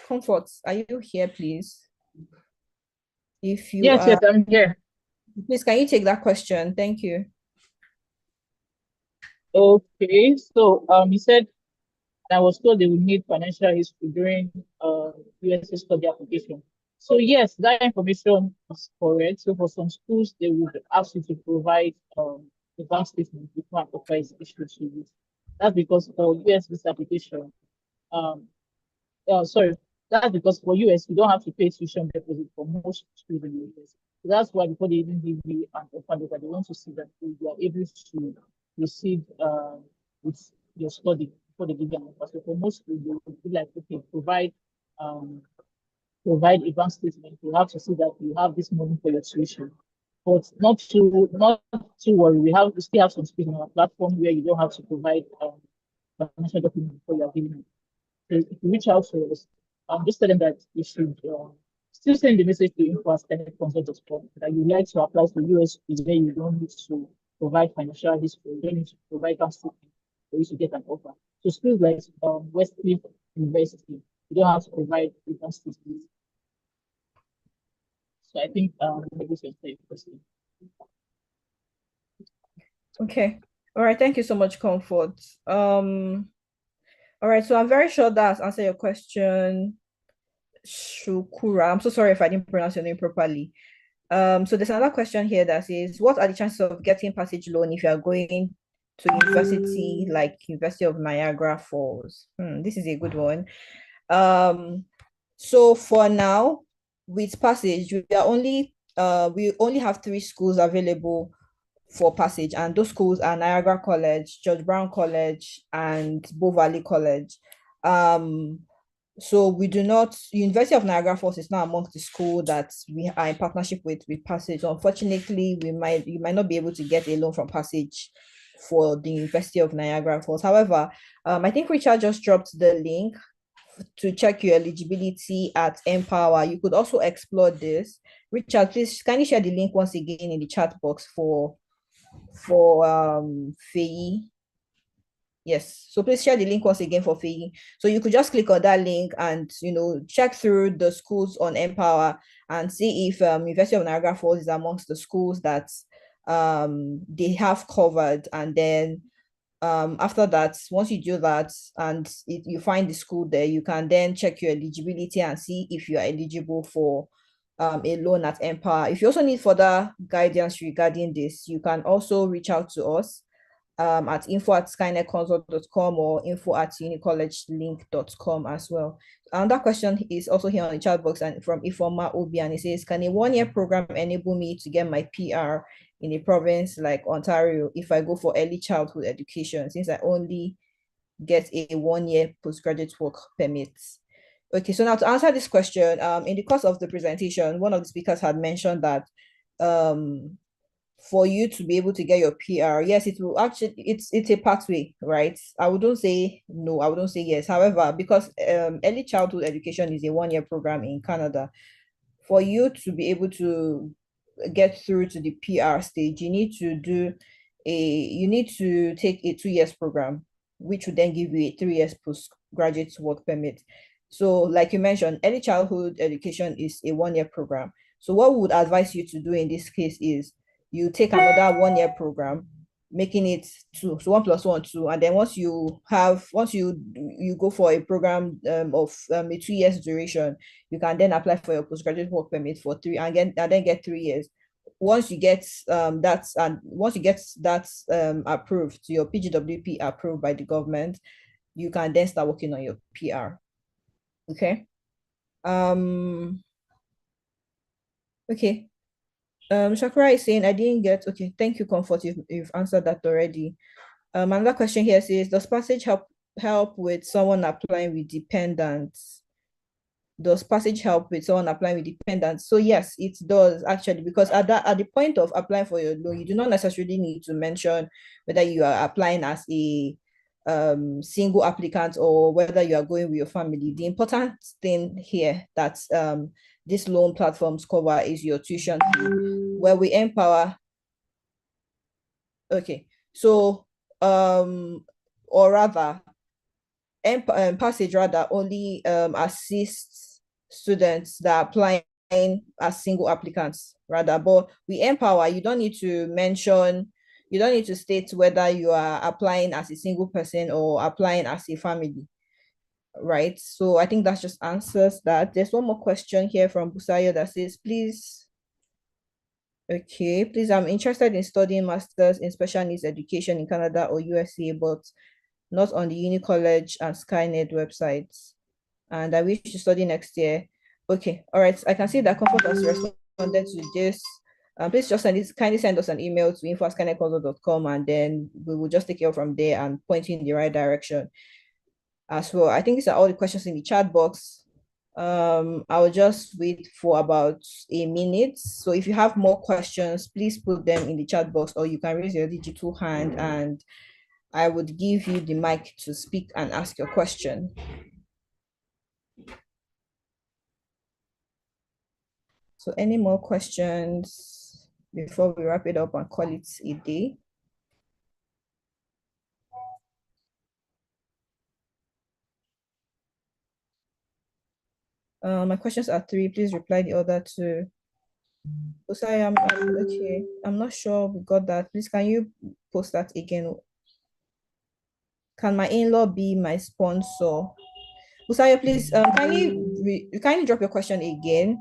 Comfort, are you here, please? If you yes, are, I'm here. please, can you take that question? Thank you. Okay, so you said I was told they would need financial history during USA study application. So yes, that information is correct. So for some schools, they would ask you to provide a bank statement before an offer is issued to you. That's because for US visa application, um, sorry, that's because for US, you don't have to pay tuition deposit for most schools in the US. So that's why before they even give you an offer letter, they want to see that you are able to receive with your study before they give you an offer. So for most schools, they will be like, okay, um provide a bank statement. You have to see that you have this money for your tuition. But not to worry. We still have some space on our platform where you don't have to provide financial documents before you are giving it. So if you reach out to us, just tell them that you should still send the message to info@skynedconsult.com that you like to apply for US is where you don't need to provide financial history, you don't need to provide bank statement for you to get an offer. So schools like Westcliff University, you don't have to provide a bank statement. So I think maybe we should say question. Okay. All right. Thank you so much, Comfort. All right. So I'm very sure that's answered your question, Shukura. I'm so sorry if I didn't pronounce your name properly. So there's another question here that says, what are the chances of getting passage loan if you are going to university like University of Niagara Falls? This is a good one. So for now, with passage, we only have 3 schools available for passage, and those schools are Niagara College, George Brown College, and Bow Valley College. So we do not, University of Niagara Falls is not amongst the school that we are in partnership with Passage. Unfortunately, you might not be able to get a loan from Passage for the University of Niagara Falls. However, I think Richard just dropped the link to check your eligibility at Empower. You could also explore this. Richard, please kindly share the link once again in the chat box for Faye. Yes, so please share the link once again for Faye. So you could just click on that link and check through the schools on Empower and see if University of Niagara Falls is amongst the schools that they have covered. And then after that, once you do that and you find the school there, you can then check your eligibility and see if you are eligible for a loan at Empower. If you also need further guidance regarding this, you can also reach out to us at info@skynedconsult.com or info@unicollegelink.com as well. And that question is also here on the chat box and from Ifoma Obi, and it says, can a 1-year program enable me to get my PR in a province like Ontario if I go for early childhood education, since I only get a 1-year postgraduate work permit? Okay, so now to answer this question, in the course of the presentation, one of the speakers had mentioned that for you to be able to get your PR, yes, it will actually, it's a pathway, right? I wouldn't say no, I wouldn't say yes. However, because early childhood education is a 1-year program in Canada, for you to be able to get through to the PR stage, you need to take a 2 years program, which would then give you a 3 years postgraduate work permit. So like you mentioned, early childhood education is a 1 year program. So what we would advise you to do in this case is you take another 1 year program, making it 2. So 1 + 1, 2. And then once you go for a program of a 2 years duration, you can then apply for your postgraduate work permit for 3 and then get 3 years. Once you get that approved, your PGWP approved by the government, you can then start working on your PR. Okay. Okay. Shakira is saying, I didn't get, okay, thank you, Comfort, you've answered that already. Another question here says, does passage help with someone applying with dependents? Does passage help with someone applying with dependents? So yes, it does actually, because at the point of applying for your loan, you do not necessarily need to mention whether you are applying as a single applicant or whether you are going with your family. The important thing here that these loan platforms cover is your tuition fee, where we empower. Okay, so or rather, passage rather only assists students that are applying as single applicants rather, but we empower. You don't need to mention, you don't need to state whether you are applying as a single person or applying as a family, right? So I think that just answers that. There's one more question here from Busayo that says, please, I'm interested in studying masters in special needs education in Canada or USA, but not on the Uni College and Skyned websites. And I wish to study next year. Okay, all right. I can see that Comfort has responded to this. Please just kindly send us an email to info@skynedconsults.com, and then we will just take it from there and point you in the right direction as well. I think these are all the questions in the chat box. I'll just wait for about a minute. So if you have more questions, please put them in the chat box, or you can raise your digital hand and I would give you the mic to speak and ask your question. So any more questions before we wrap it up and call it a day? My questions are 3. Please reply the other 2. Sorry, okay. I'm not sure we got that. Please, can you post that again? Can my in-law be my sponsor? Busayo, please, kindly drop your question again,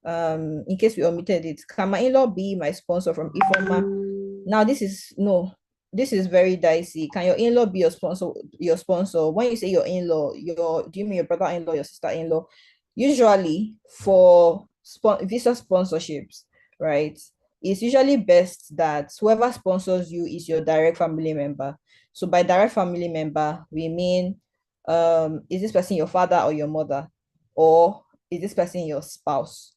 in case we omitted it. Can my in-law be my sponsor from Ifoma? Now, this is very dicey. Can your in-law be your sponsor? When you say your in-law, do you mean your brother-in-law, your sister-in-law? Usually, for visa sponsorships, right, it's usually best that whoever sponsors you is your direct family member. So by direct family member, we mean, is this person your father or your mother? Or is this person your spouse?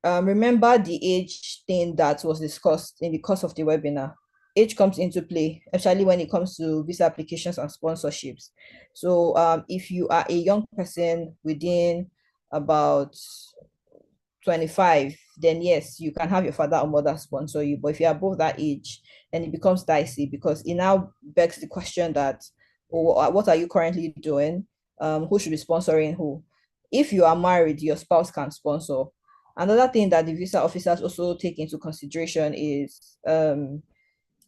Remember the age thing that was discussed in the course of the webinar. Age comes into play, especially when it comes to visa applications and sponsorships. So if you are a young person within about 25, then yes, you can have your father or mother sponsor you. But if you're above that age, then it becomes dicey, because it now begs the question that, what are you currently doing? Who should be sponsoring who? If you are married, your spouse can sponsor. Another thing that the visa officers also take into consideration is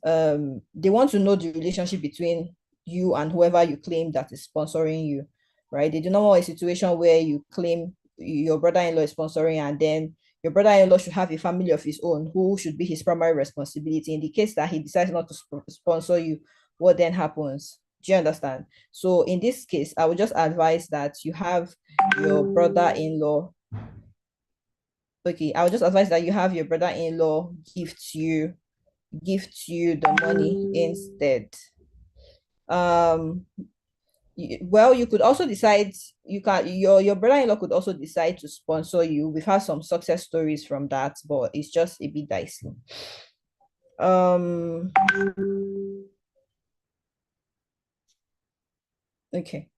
they want to know the relationship between you and whoever you claim that is sponsoring you, right? They do not want a situation where you claim your brother-in-law is sponsoring, and then your brother-in-law should have a family of his own who should be his primary responsibility. In the case that he decides not to sponsor you, what then happens? Do you understand? So in this case, I would just advise that you have your brother-in-law. Okay, I would just advise that you have your brother-in-law gift you the money instead. Well, you could also decide, your brother-in-law could also decide to sponsor you. We've had some success stories from that, but it's just a bit dicey. Okay,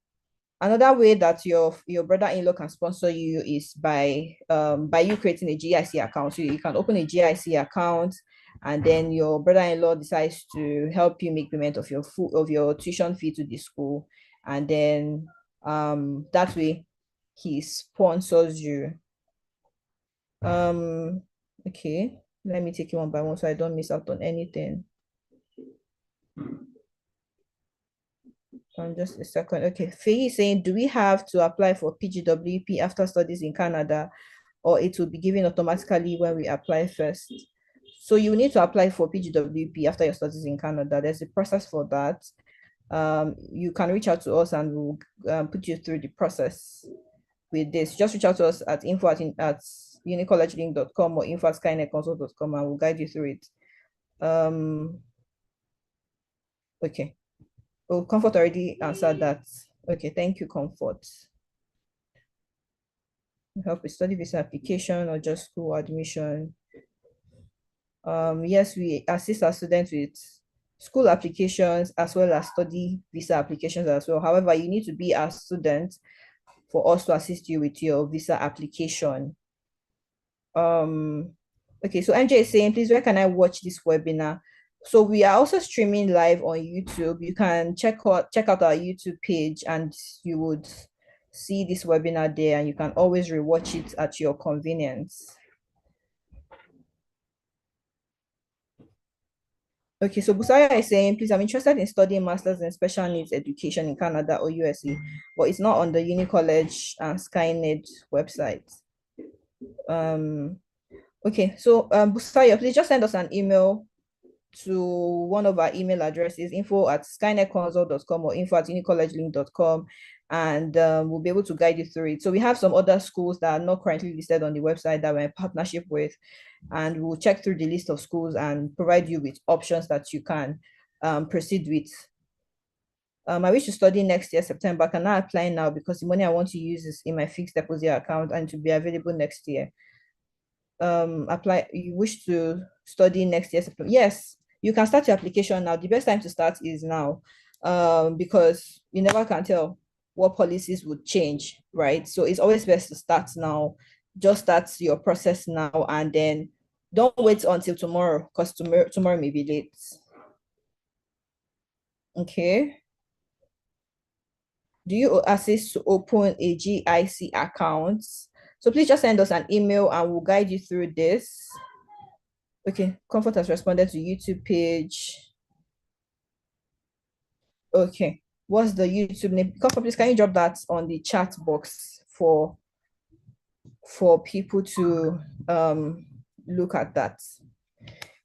Another way that your brother-in-law can sponsor you is by you creating a GIC account. So you can open a GIC account, and then your brother-in-law decides to help you make payment of your tuition fee to the school, and then that way he sponsors you. Okay, let me take it one by one so I don't miss out on anything. Just a second. Okay, Faye is saying, do we have to apply for PGWP after studies in Canada, or it will be given automatically when we apply first? So you need to apply for PGWP after your studies in Canada. There's a process for that. You can reach out to us and we'll put you through the process with this. Just reach out to us at info@unicollegelink.com or info@skynedconsults.com and we'll guide you through it. Okay. Oh, Comfort already answered that. Okay, thank you, Comfort. Help with study visa application or just school admission. Yes, we assist our students with school applications as well as study visa applications as well. However, you need to be a student for us to assist you with your visa application. Okay, so MJ is saying, please, where can I watch this webinar? So we are also streaming live on YouTube. You can check out our YouTube page and you would see this webinar there, and you can always rewatch it at your convenience. Okay, so Busaya is saying, please, I'm interested in studying Masters in Special Needs Education in Canada or USA, but it's not on the Uni College and Skyned website. Okay, so Busaya, please just send us an email to one of our email addresses, info@skynedconsult.com or info@unicollegelink.com, and we'll be able to guide you through it. So we have some other schools that are not currently listed on the website that we're in partnership with, and we'll check through the list of schools and provide you with options that you can proceed with. I wish to study next year, September. Can I apply now because the money I want to use is in my fixed deposit account and to be available next year? You wish to study next year, September? Yes, you can start your application now. The best time to start is now, because you never can tell what policies would change, right? So it's always best to start now. Just start your process now, and then don't wait until tomorrow, because tomorrow may be late. Okay. Do you assist to open a GIC account? So please just send us an email and we'll guide you through this. Okay, Comfort has responded to YouTube page. Okay, what's the YouTube name? Comfort, please, can you drop that on the chat box for people to look at that?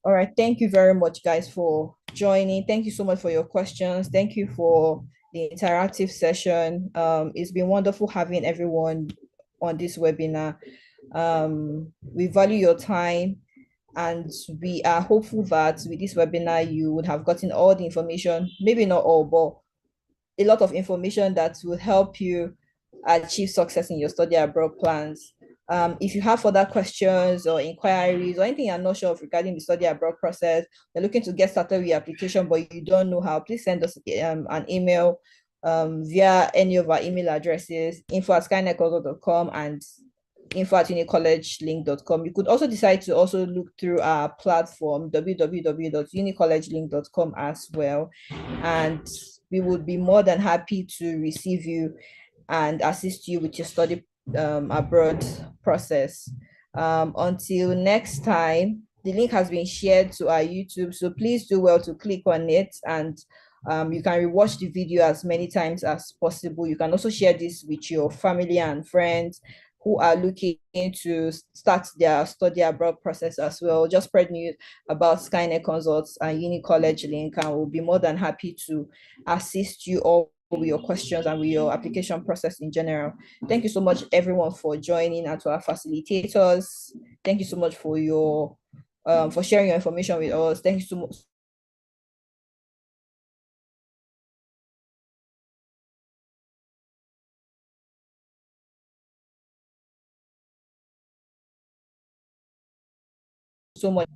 All right, thank you very much, guys, for joining. Thank you so much for your questions. Thank you for the interactive session. It's been wonderful having everyone on this webinar. We value your time, and we are hopeful that with this webinar, you would have gotten all the information, maybe not all, but a lot of information that will help you achieve success in your study abroad plans. If you have further questions or inquiries or anything you're not sure of regarding the study abroad process, you're looking to get started with your application, but you don't know how, please send us an email via any of our email addresses, info@skynedconsult.com and info@unicollegelink.com. You could also decide to also look through our platform, www.unicollegelink.com as well. And we would be more than happy to receive you and assist you with your study abroad process. Until next time, the link has been shared to our YouTube, so please do well to click on it, and you can rewatch the video as many times as possible. You can also share this with your family and friends who are looking to start their study abroad process as well. Just spread news about Skyned Consults and Uni College Link, and we'll be more than happy to assist you all with your questions and with your application process in general. Thank you so much, everyone, for joining, and to our facilitators. Thank you so much for your for sharing your information with us. Thank you so much. So much.